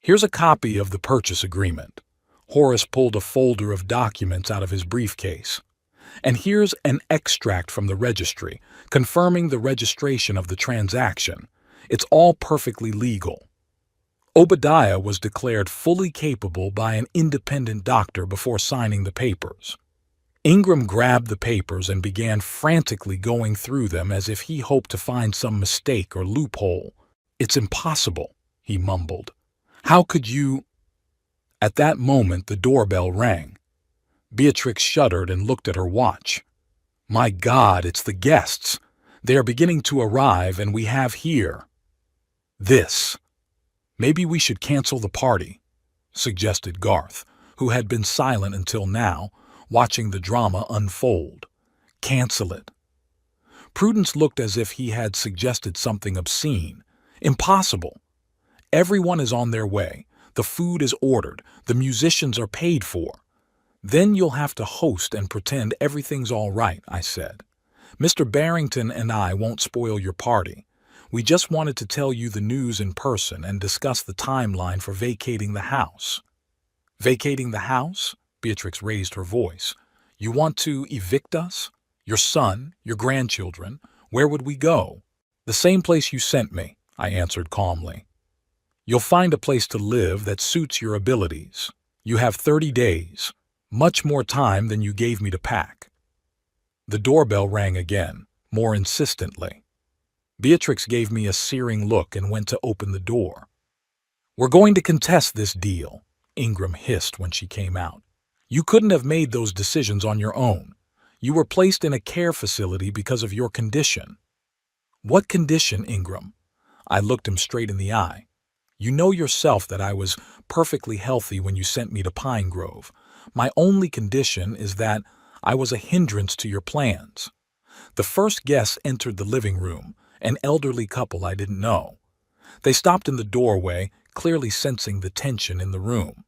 S1: Here's a copy of the purchase agreement. Horace pulled a folder of documents out of his briefcase. And here's an extract from the registry, confirming the registration of the transaction. It's all perfectly legal. Obadiah was declared fully capable by an independent doctor before signing the papers. Ingram grabbed the papers and began frantically going through them as if he hoped to find some mistake or loophole. It's impossible, he mumbled. How could you? At that moment, the doorbell rang. Beatrix shuddered and looked at her watch. My God, it's the guests. They are beginning to arrive, and we have here this. Maybe we should cancel the party, suggested Garth, who had been silent until now, watching the drama unfold. Cancel it. Prudence looked as if he had suggested something obscene. Impossible. Everyone is on their way. The food is ordered. The musicians are paid for. Then you'll have to host and pretend everything's all right, I said. Mr. Barrington and I won't spoil your party. We just wanted to tell you the news in person and discuss the timeline for vacating the house. Vacating the house? Beatrix raised her voice. You want to evict us? Your son, your grandchildren? Where would we go? The same place you sent me, I answered calmly. You'll find a place to live that suits your abilities. You have 30 days, much more time than you gave me to pack. The doorbell rang again, more insistently. Beatrix gave me a searing look and went to open the door. We're going to contest this deal, Ingram hissed when she came out. You couldn't have made those decisions on your own. You were placed in a care facility because of your condition. What condition, Ingram? I looked him straight in the eye. You know yourself that I was perfectly healthy when you sent me to Pine Grove. My only condition is that I was a hindrance to your plans. The first guests entered the living room, an elderly couple I didn't know. They stopped in the doorway, clearly sensing the tension in the room.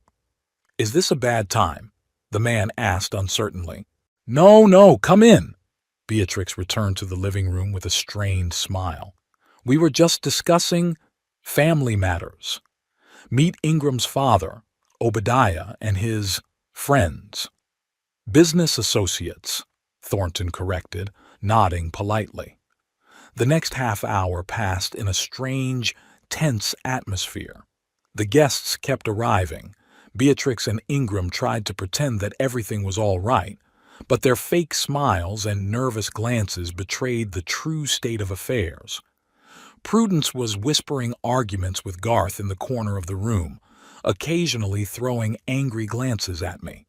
S1: Is this a bad time? The man asked uncertainly. No, come in. Beatrix returned to the living room with a strained smile. We were just discussing family matters. Meet Ingram's father, Obadiah, and his friends. Business associates, Thornton corrected, nodding politely. The next half hour passed in a strange, tense atmosphere. The guests kept arriving. Beatrix and Ingram tried to pretend that everything was all right, but their fake smiles and nervous glances betrayed the true state of affairs. Prudence was whispering arguments with Garth in the corner of the room, occasionally throwing angry glances at me.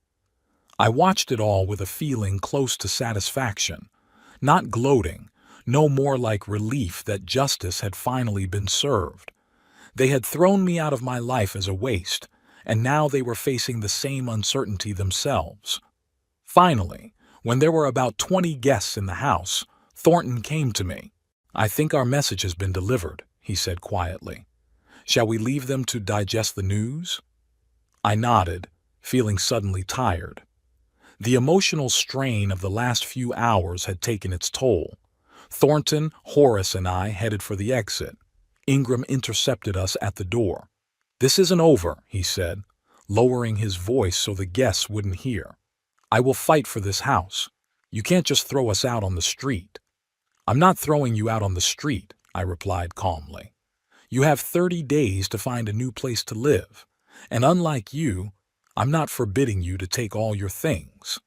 S1: I watched it all with a feeling close to satisfaction, not gloating, no more like relief that justice had finally been served. They had thrown me out of my life as a waste, and now they were facing the same uncertainty themselves. Finally, when there were about 20 guests in the house, Thornton came to me. I think our message has been delivered, he said quietly. Shall we leave them to digest the news? I nodded, feeling suddenly tired. The emotional strain of the last few hours had taken its toll. Thornton, Horace, and I headed for the exit. Ingram intercepted us at the door. This isn't over, he said, lowering his voice so the guests wouldn't hear. I will fight for this house. You can't just throw us out on the street." "I'm not throwing you out on the street," I replied calmly. "You have 30 days to find a new place to live, and unlike you, I'm not forbidding you to take all your things."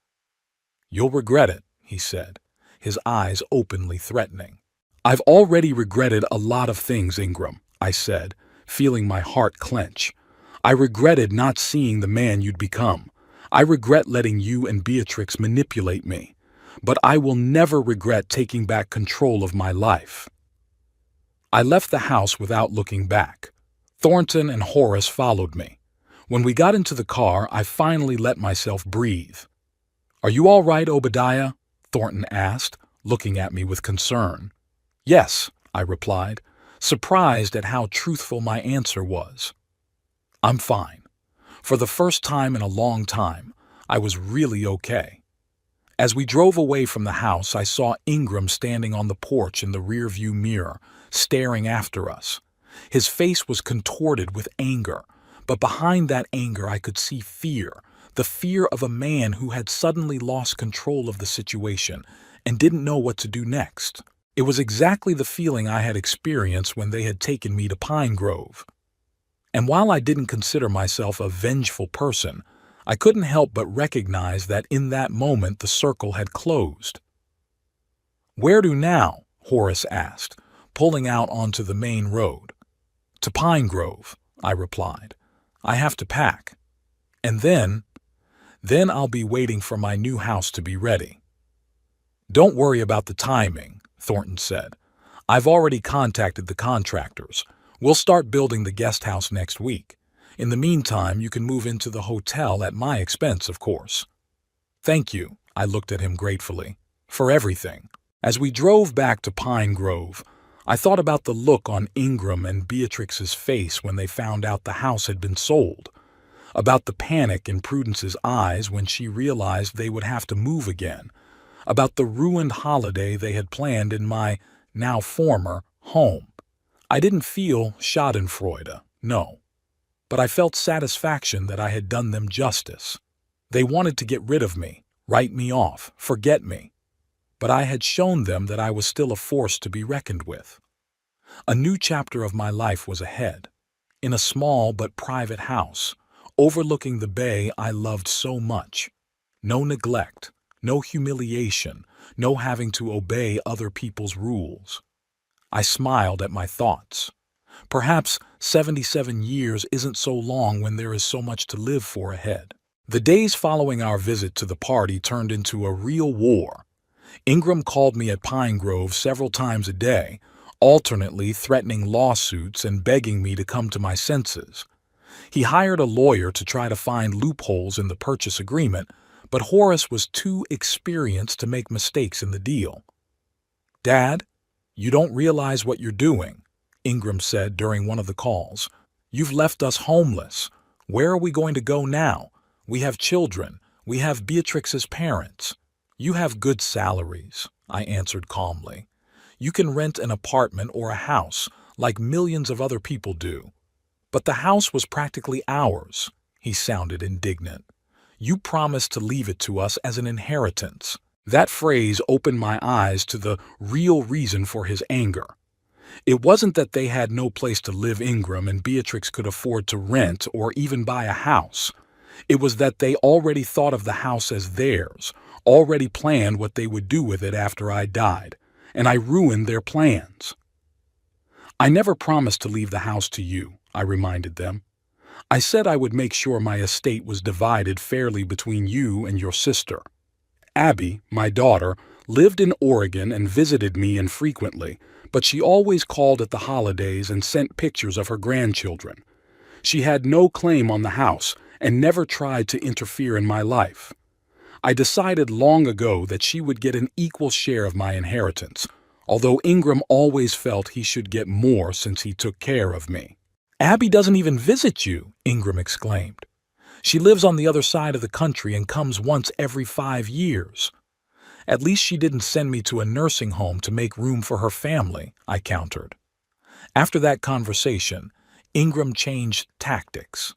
S1: "You'll regret it," he said, his eyes openly threatening. "I've already regretted a lot of things, Ingram," I said, feeling my heart clench. "I regretted not seeing the man you'd become. I regret letting you and Beatrix manipulate me. But I will never regret taking back control of my life." I left the house without looking back. Thornton and Horace followed me. When we got into the car, I finally let myself breathe. "Are you all right, Obadiah?" Thornton asked, looking at me with concern. "Yes," I replied, surprised at how truthful my answer was. "I'm fine. For the first time in a long time, I was really okay." As we drove away from the house, I saw Ingram standing on the porch in the rearview mirror, staring after us. His face was contorted with anger, but behind that anger I could see fear, the fear of a man who had suddenly lost control of the situation and didn't know what to do next. It was exactly the feeling I had experienced when they had taken me to Pine Grove. And while I didn't consider myself a vengeful person, I couldn't help but recognize that in that moment the circle had closed. "Where to now?" Horace asked, pulling out onto the main road. "To Pine Grove," I replied. "I have to pack. And then I'll be waiting for my new house to be ready." "Don't worry about the timing," Thornton said. "I've already contacted the contractors. We'll start building the guest house next week. In the meantime, you can move into the hotel at my expense, of course." "Thank you," I looked at him gratefully, "for everything." As we drove back to Pine Grove, I thought about the look on Ingram and Beatrix's face when they found out the house had been sold, about the panic in Prudence's eyes when she realized they would have to move again, about the ruined holiday they had planned in my, now former, home. I didn't feel schadenfreude, no, but I felt satisfaction that I had done them justice. They wanted to get rid of me, write me off, forget me. But I had shown them that I was still a force to be reckoned with. A new chapter of my life was ahead, in a small but private house, overlooking the bay I loved so much. No neglect, no humiliation, no having to obey other people's rules. I smiled at my thoughts. Perhaps 77 years isn't so long when there is so much to live for ahead. The days following our visit to the party turned into a real war. Ingram called me at Pine Grove several times a day, alternately threatening lawsuits and begging me to come to my senses. He hired a lawyer to try to find loopholes in the purchase agreement, but Horace was too experienced to make mistakes in the deal. "Dad, you don't realize what you're doing," Ingram said during one of the calls. "You've left us homeless. Where are we going to go now? We have children. We have Beatrix's parents." "You have good salaries," I answered calmly. "You can rent an apartment or a house, like millions of other people do." "But the house was practically ours," he sounded indignant. "You promised to leave it to us as an inheritance." That phrase opened my eyes to the real reason for his anger. It wasn't that they had no place to live, Ingram and Beatrix could afford to rent or even buy a house. It was that they already thought of the house as theirs, already planned what they would do with it after I died, and I ruined their plans. "I never promised to leave the house to you," I reminded them. "I said I would make sure my estate was divided fairly between you and your sister." Abby, my daughter, lived in Oregon and visited me infrequently, but she always called at the holidays and sent pictures of her grandchildren. She had no claim on the house and never tried to interfere in my life. I decided long ago that she would get an equal share of my inheritance, although Ingram always felt he should get more since he took care of me. "Abby doesn't even visit you," Ingram exclaimed. "She lives on the other side of the country and comes once every 5 years. "At least she didn't send me to a nursing home to make room for her family," I countered. After that conversation, Ingram changed tactics.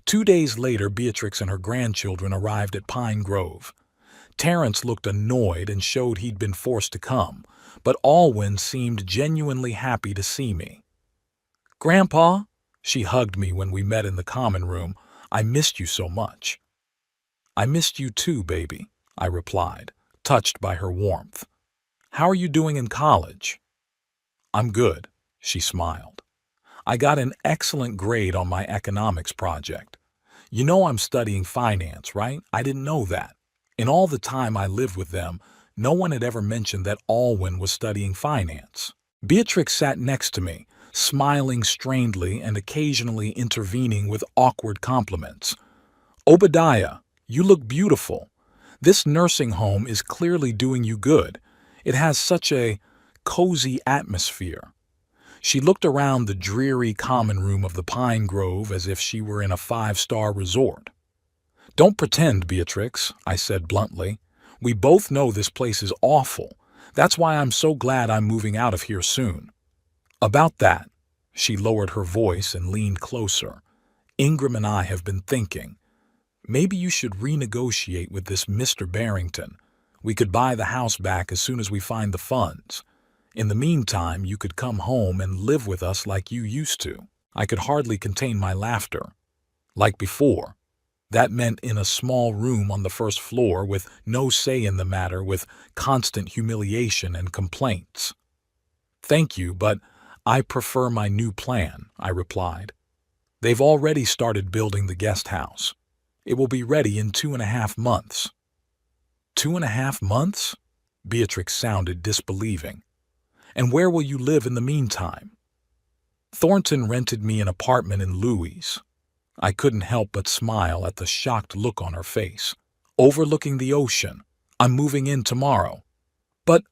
S1: 2 days later, Beatrix and her grandchildren arrived at Pine Grove. Terence looked annoyed and showed he'd been forced to come, but Alwyn seemed genuinely happy to see me. "Grandpa," she hugged me when we met in the common room, "I missed you so much." "I missed you too, baby," I replied, touched by her warmth. "How are you doing in college?" "I'm good," she smiled. "I got an excellent grade on my economics project. You know I'm studying finance, right? I didn't know that. In all the time I lived with them, no one had ever mentioned that Alwyn was studying finance." Beatrix sat next to me, smiling strainedly and occasionally intervening with awkward compliments. "Obadiah, you look beautiful. This nursing home is clearly doing you good. It has such a cozy atmosphere." She looked around the dreary common room of the Pine Grove as if she were in a five-star resort. "Don't pretend, Beatrix," I said bluntly. "We both know this place is awful. That's why I'm so glad I'm moving out of here soon." "About that," she lowered her voice and leaned closer, "Ingram and I have been thinking. Maybe you should renegotiate with this Mr. Barrington. We could buy the house back as soon as we find the funds. In the meantime, you could come home and live with us like you used to." I could hardly contain my laughter. Like before. That meant in a small room on the first floor with no say in the matter, with constant humiliation and complaints. "Thank you, but I prefer my new plan," I replied. "They've already started building the guest house. It will be ready in 2.5 months." 2.5 months? Beatrix sounded disbelieving. "And where will you live in the meantime?" "Thornton rented me an apartment in Louis." I couldn't help but smile at the shocked look on her face. "Overlooking the ocean. I'm moving in tomorrow." "But,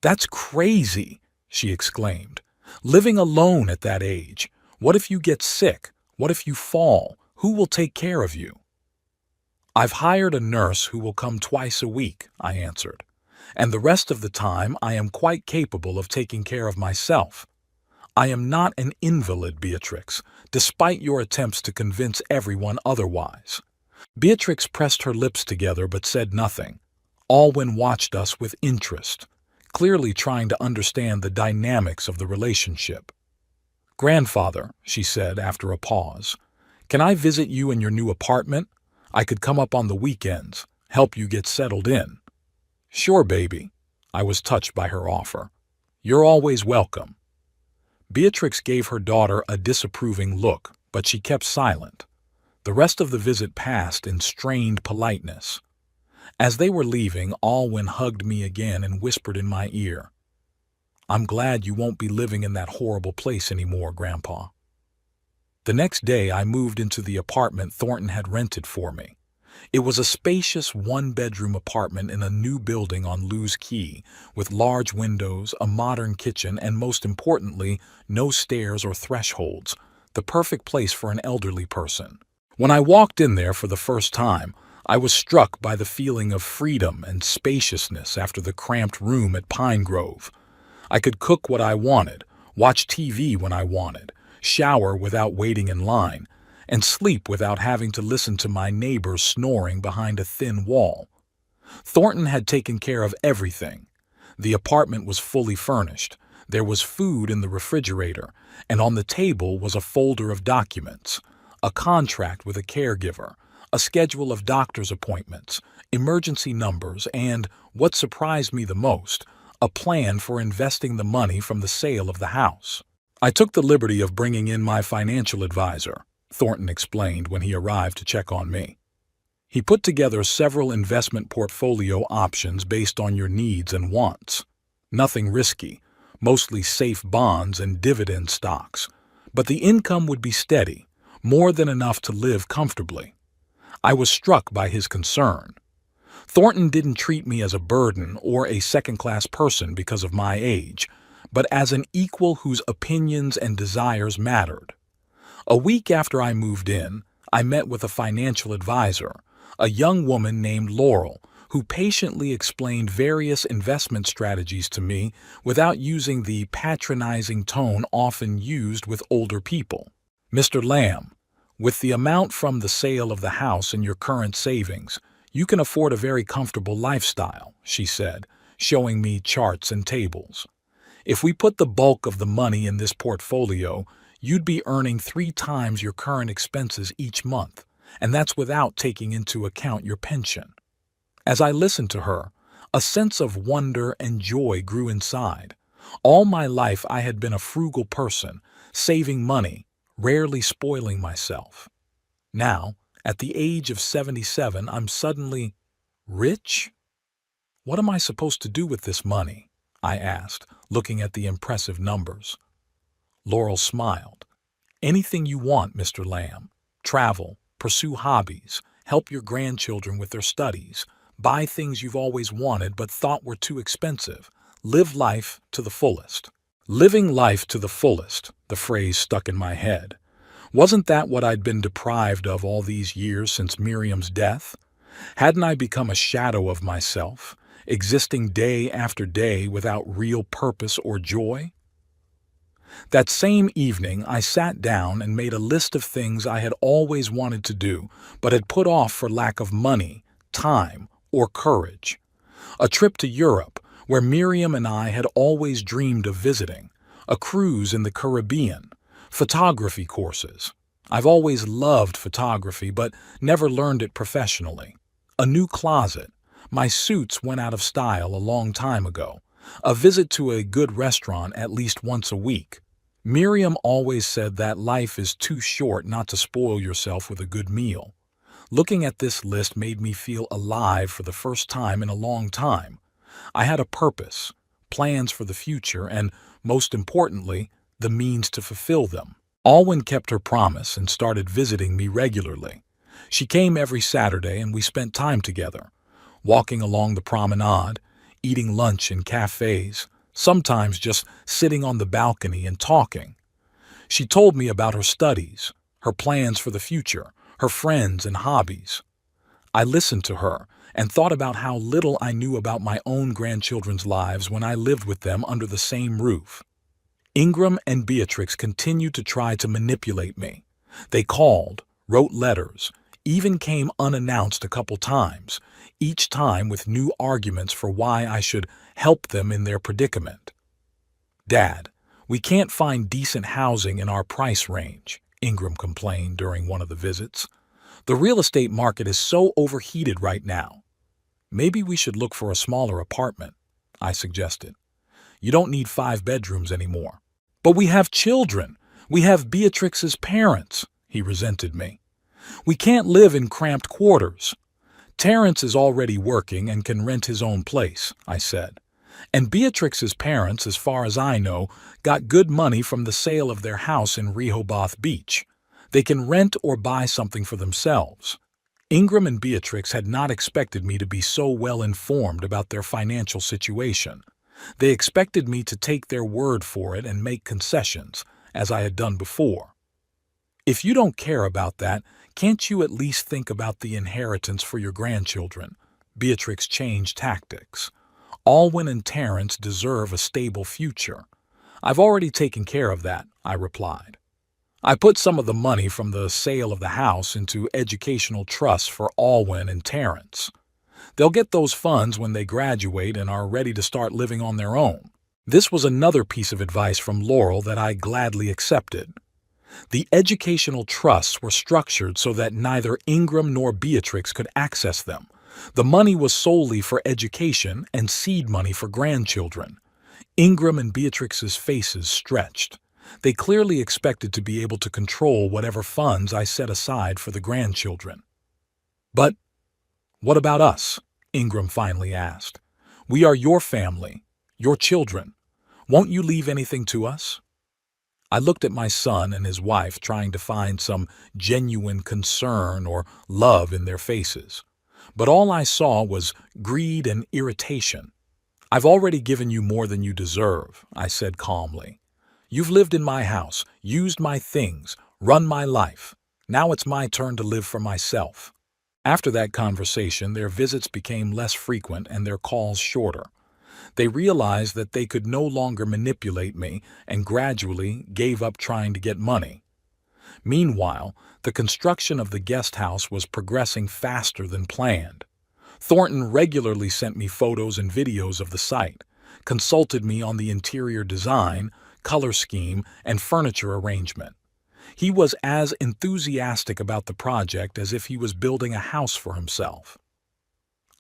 S1: that's crazy," she exclaimed. "Living alone at that age. What if you get sick? What if you fall? Who will take care of you?" "I've hired a nurse who will come twice a week," I answered. "And the rest of the time I am quite capable of taking care of myself. I am not an invalid, Beatrix, despite your attempts to convince everyone otherwise." Beatrix pressed her lips together but said nothing. Alwyn watched us with interest, clearly trying to understand the dynamics of the relationship. "Grandfather," she said after a pause, "can I visit you in your new apartment? I could come up on the weekends, help you get settled in." "Sure, baby." I was touched by her offer. "You're always welcome." Beatrix gave her daughter a disapproving look, but she kept silent. The rest of the visit passed in strained politeness. As they were leaving, Alwyn hugged me again and whispered in my ear, "I'm glad you won't be living in that horrible place anymore, Grandpa." The next day I moved into the apartment Thornton had rented for me. It was a spacious one-bedroom apartment in a new building on Lewes Quay, with large windows, a modern kitchen, and most importantly, no stairs or thresholds, the perfect place for an elderly person. When I walked in there for the first time, I was struck by the feeling of freedom and spaciousness after the cramped room at Pine Grove. I could cook what I wanted, watch TV when I wanted, shower without waiting in line, and sleep without having to listen to my neighbors snoring behind a thin wall. Thornton had taken care of everything. The apartment was fully furnished. There was food in the refrigerator, and on the table was a folder of documents, a contract with a caregiver, a schedule of doctor's appointments, emergency numbers, and, what surprised me the most, a plan for investing the money from the sale of the house. "I took the liberty of bringing in my financial advisor," Thornton explained when he arrived to check on me. "He put together several investment portfolio options based on your needs and wants. Nothing risky, mostly safe bonds and dividend stocks, but the income would be steady, more than enough to live comfortably." I was struck by his concern. Thornton didn't treat me as a burden or a second-class person because of my age, but as an equal whose opinions and desires mattered. A week after I moved in, I met with a financial advisor, a young woman named Laurel, who patiently explained various investment strategies to me without using the patronizing tone often used with older people. "Mr. Lamb, with the amount from the sale of the house and your current savings, You can afford a very comfortable lifestyle, she said, showing me charts and tables. If we put the bulk of the money in this portfolio, you'd be earning 3 times your current expenses each month, and that's without taking into account your pension. As I listened to her, a sense of wonder and joy grew inside. All my life I had been a frugal person, saving money, rarely spoiling myself. Now, at the age of 77, I'm suddenly rich? What am I supposed to do with this money? I asked, looking at the impressive numbers. Laurel smiled. Anything you want, Mr. Lamb. Travel, pursue hobbies, help your grandchildren with their studies, buy things you've always wanted but thought were too expensive. Live life to the fullest. Living life to the fullest, the phrase stuck in my head. Wasn't that what I'd been deprived of all these years since Miriam's death? Hadn't I become a shadow of myself, existing day after day without real purpose or joy? That same evening, I sat down and made a list of things I had always wanted to do, but had put off for lack of money, time, or courage. A trip to Europe, where Miriam and I had always dreamed of visiting, a cruise in the Caribbean, photography courses. I've always loved photography, but never learned it professionally. A new closet. My suits went out of style a long time ago. A visit to a good restaurant at least once a week. Miriam always said that life is too short not to spoil yourself with a good meal. Looking at this list made me feel alive for the first time in a long time. I had a purpose, plans for the future, and, most importantly, the means to fulfill them. Alwyn kept her promise and started visiting me regularly. She came every Saturday and we spent time together, walking along the promenade, eating lunch in cafes, sometimes just sitting on the balcony and talking. She told me about her studies, her plans for the future, her friends and hobbies. I listened to her and thought about how little I knew about my own grandchildren's lives when I lived with them under the same roof. Ingram and Beatrix continued to try to manipulate me. They called, wrote letters, even came unannounced a couple times, each time with new arguments for why I should help them in their predicament. "Dad, we can't find decent housing in our price range," Ingram complained during one of the visits. "The real estate market is so overheated right now." "Maybe we should look for a smaller apartment," I suggested. "You don't need 5 bedrooms anymore." "But we have children. We have Beatrix's parents," he resented me. "We can't live in cramped quarters." "Terrence is already working and can rent his own place," I said. "And Beatrix's parents, as far as I know, got good money from the sale of their house in Rehoboth Beach. They can rent or buy something for themselves." Ingram and Beatrix had not expected me to be so well informed about their financial situation. They expected me to take their word for it and make concessions, as I had done before. "If you don't care about that, can't you at least think about the inheritance for your grandchildren?" Beatrix changed tactics. "Alwyn and Terrence deserve a stable future." "I've already taken care of that," I replied. "I put some of the money from the sale of the house into educational trusts for Alwyn and Terrence. They'll get those funds when they graduate and are ready to start living on their own." This was another piece of advice from Laurel that I gladly accepted. The educational trusts were structured so that neither Ingram nor Beatrix could access them. The money was solely for education and seed money for grandchildren. Ingram and Beatrix's faces stretched. They clearly expected to be able to control whatever funds I set aside for the grandchildren. "But what about us?" Ingram finally asked. "We are your family, your children. Won't you leave anything to us?" I looked at my son and his wife, trying to find some genuine concern or love in their faces. But all I saw was greed and irritation. "I've already given you more than you deserve," I said calmly. "You've lived in my house, used my things, run my life. Now it's my turn to live for myself." After that conversation, their visits became less frequent and their calls shorter. They realized that they could no longer manipulate me and gradually gave up trying to get money. Meanwhile, the construction of the guest house was progressing faster than planned. Thornton regularly sent me photos and videos of the site, consulted me on the interior design, color scheme, and furniture arrangement. He was as enthusiastic about the project as if he was building a house for himself.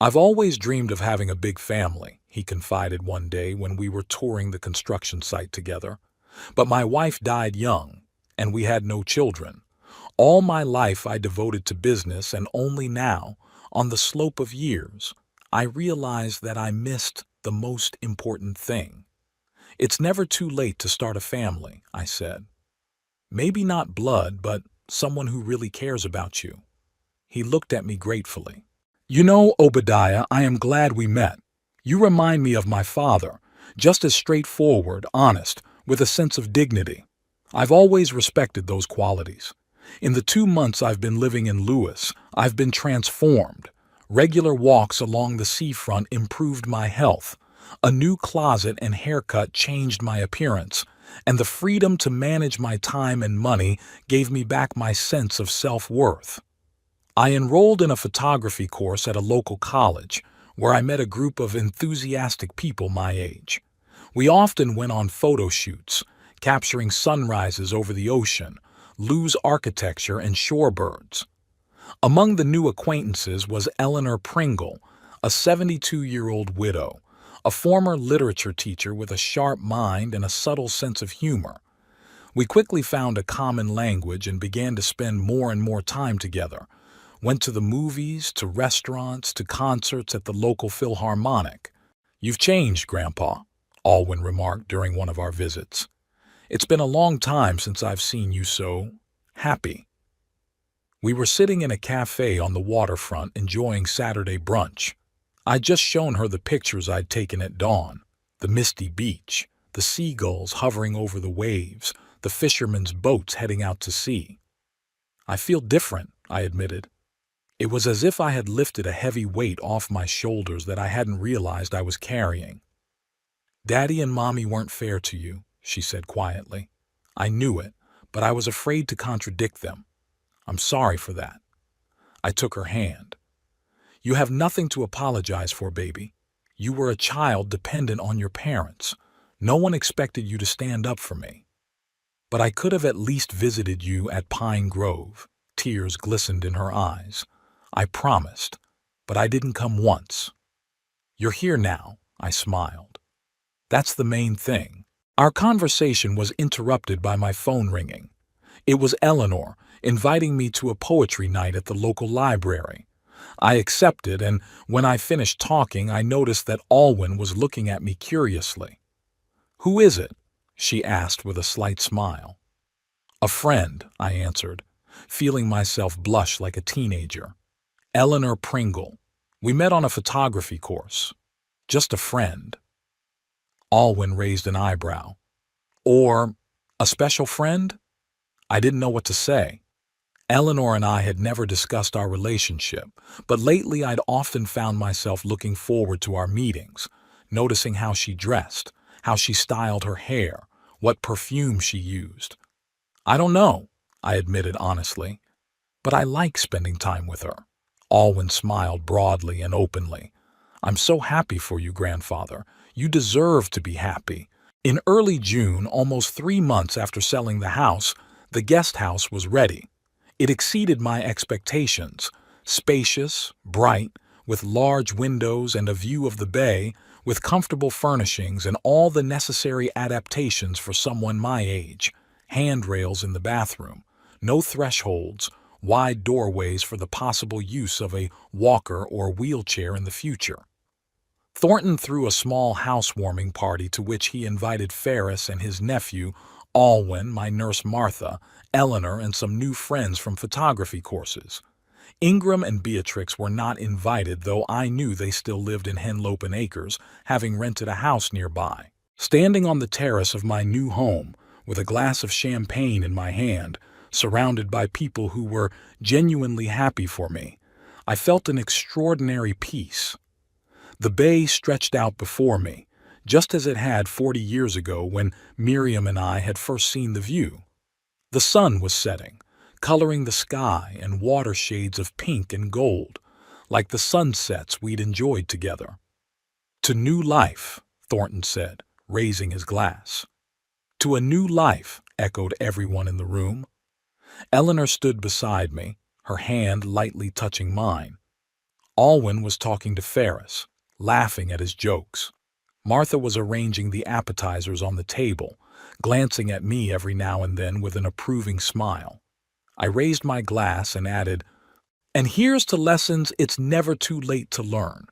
S1: "I've always dreamed of having a big family," he confided one day when we were touring the construction site together. "But my wife died young, and we had no children. All my life I devoted to business, and only now, on the slope of years, I realized that I missed the most important thing. It's never too late to start a family," I said. "Maybe not blood, but someone who really cares about you." He looked at me gratefully. "You know, Obadiah, I am glad we met. You remind me of my father, just as straightforward, honest, with a sense of dignity. I've always respected those qualities. In the 2 months I've been living in Lewis, I've been transformed. Regular walks along the seafront improved my health. A new closet and haircut changed my appearance, and the freedom to manage my time and money gave me back my sense of self-worth. I enrolled in a photography course at a local college, where I met a group of enthusiastic people my age. We often went on photo shoots, capturing sunrises over the ocean, Lewes architecture, and shorebirds. Among the new acquaintances was Eleanor Pringle, a 72-year-old widow, a former literature teacher with a sharp mind and a subtle sense of humor. We quickly found a common language and began to spend more and more time together. Went to the movies, to restaurants, to concerts at the local Philharmonic. "You've changed, Grandpa," Alwyn remarked during one of our visits. "It's been a long time since I've seen you so happy." We were sitting in a cafe on the waterfront enjoying Saturday brunch. I'd just shown her the pictures I'd taken at dawn, the misty beach, the seagulls hovering over the waves, the fishermen's boats heading out to sea. "I feel different," I admitted. It was as if I had lifted a heavy weight off my shoulders that I hadn't realized I was carrying. "Daddy and Mommy weren't fair to you," she said quietly. "I knew it, but I was afraid to contradict them. I'm sorry for that." I took her hand. "You have nothing to apologize for, baby. You were a child dependent on your parents. No one expected you to stand up for me. But I could have at least visited you at Pine Grove." Tears glistened in her eyes. "I promised, but I didn't come once. You're here now," I smiled. "That's the main thing." Our conversation was interrupted by my phone ringing. It was Eleanor, inviting me to a poetry night at the local library. I accepted, and when I finished talking, I noticed that Alwyn was looking at me curiously. "Who is it?" she asked with a slight smile. "A friend," I answered, feeling myself blush like a teenager. "Eleanor Pringle. We met on a photography course. Just a friend." Alwyn raised an eyebrow. "Or a special friend?" I didn't know what to say. Eleanor and I had never discussed our relationship, but lately I'd often found myself looking forward to our meetings, noticing how she dressed, how she styled her hair, what perfume she used. "I don't know," I admitted honestly, "but I like spending time with her." Alwyn smiled broadly and openly. "I'm so happy for you, grandfather. You deserve to be happy." In early June, almost 3 months after selling the house, the guest house was ready. It exceeded my expectations. Spacious, bright, with large windows and a view of the bay, with comfortable furnishings and all the necessary adaptations for someone my age. Handrails in the bathroom, no thresholds, wide doorways for the possible use of a walker or wheelchair in the future. Thornton threw a small housewarming party to which he invited Ferris and his nephew, Alwyn, my nurse Martha, Eleanor, and some new friends from photography courses. Ingram and Beatrix were not invited, though I knew they still lived in Henlopen Acres, having rented a house nearby. Standing on the terrace of my new home, with a glass of champagne in my hand, surrounded by people who were genuinely happy for me, I felt an extraordinary peace. The bay stretched out before me, just as it had 40 years ago when Miriam and I had first seen the view. The sun was setting, coloring the sky in water shades of pink and gold. like the sunsets we'd enjoyed together. To new life, Thornton said, raising his glass. To a new life, echoed everyone in the room. Eleanor stood beside me, her hand lightly touching mine. Alwyn was talking to Ferris, laughing at his jokes. Martha was arranging the appetizers on the table, glancing at me every now and then with an approving smile. I raised my glass and added, "And here's to lessons it's never too late to learn.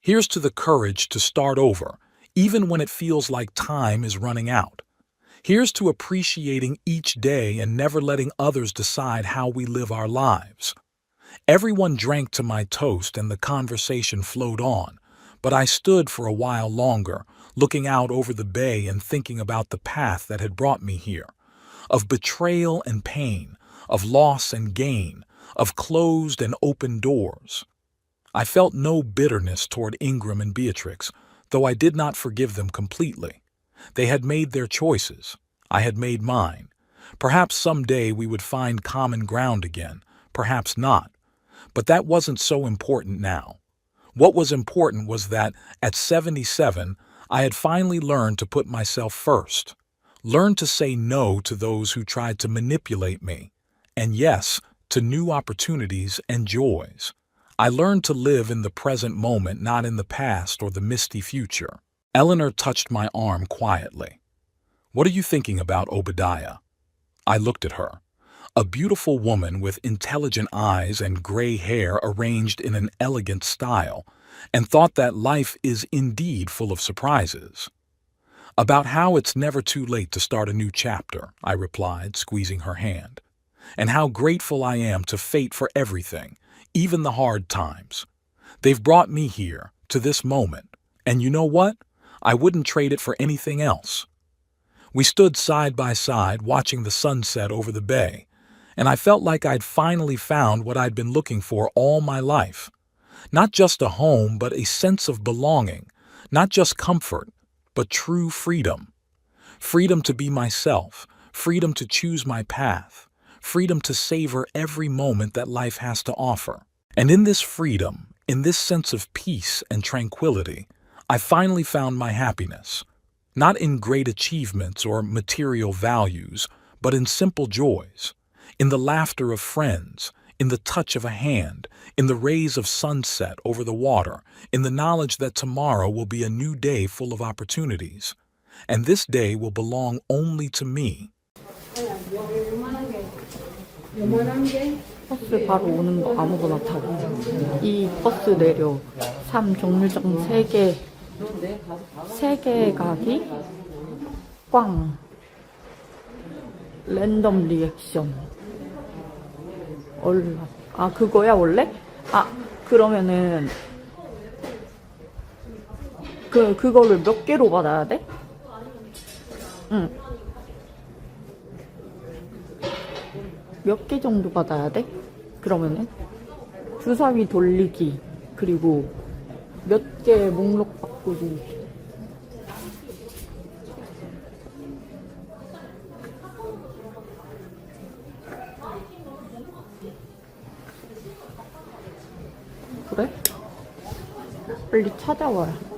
S1: Here's to the courage to start over, even when it feels like time is running out. Here's to appreciating each day and never letting others decide how we live our lives." Everyone drank to my toast and the conversation flowed on, but I stood for a while longer, looking out over the bay and thinking about the path that had brought me here, of betrayal and pain, of loss and gain, of closed and open doors. I felt no bitterness toward Ingram and Beatrix, though I did not forgive them completely. They had made their choices. I had made mine. Perhaps someday we would find common ground again, perhaps not. But that wasn't so important now. What was important was that, at 77, I had finally learned to put myself first, learned to say no to those who tried to manipulate me, and yes, to new opportunities and joys. I learned to live in the present moment, not in the past or the misty future. Eleanor touched my arm quietly. "What are you thinking about, Obadiah?" I looked at her, a beautiful woman with intelligent eyes and gray hair arranged in an elegant style, and thought that life is indeed full of surprises. "About how it's never too late to start a new chapter," I replied, squeezing her hand, "and how grateful I am to fate for everything, even the hard times. They've brought me here, to this moment, and you know what? I wouldn't trade it for anything else." We stood side by side, watching the sunset over the bay, and I felt like I'd finally found what I'd been looking for all my life. Not just a home, but a sense of belonging, not just comfort, but true freedom. Freedom to be myself, freedom to choose my path, freedom to savor every moment that life has to offer. And in this freedom, in this sense of peace and tranquility, I finally found my happiness. Not in great achievements or material values, but in simple joys, in the laughter of friends, in the touch of a hand, in the rays of sunset over the water, in the knowledge that tomorrow will be a new day full of opportunities. And this day will belong only to me.
S2: 버스 바로 오는 거 아무거나 타고 이 버스 내려 3종류점 3개 가기 꽝 랜덤 리액션 얼라 그거야 원래? 그러면은 그거를 몇 개로 받아야 돼? 응. 몇 개 정도 받아야 돼? 그러면은 주사위 돌리기 그리고 몇 개 목록 바꾸기. 그래? 빨리 찾아와요.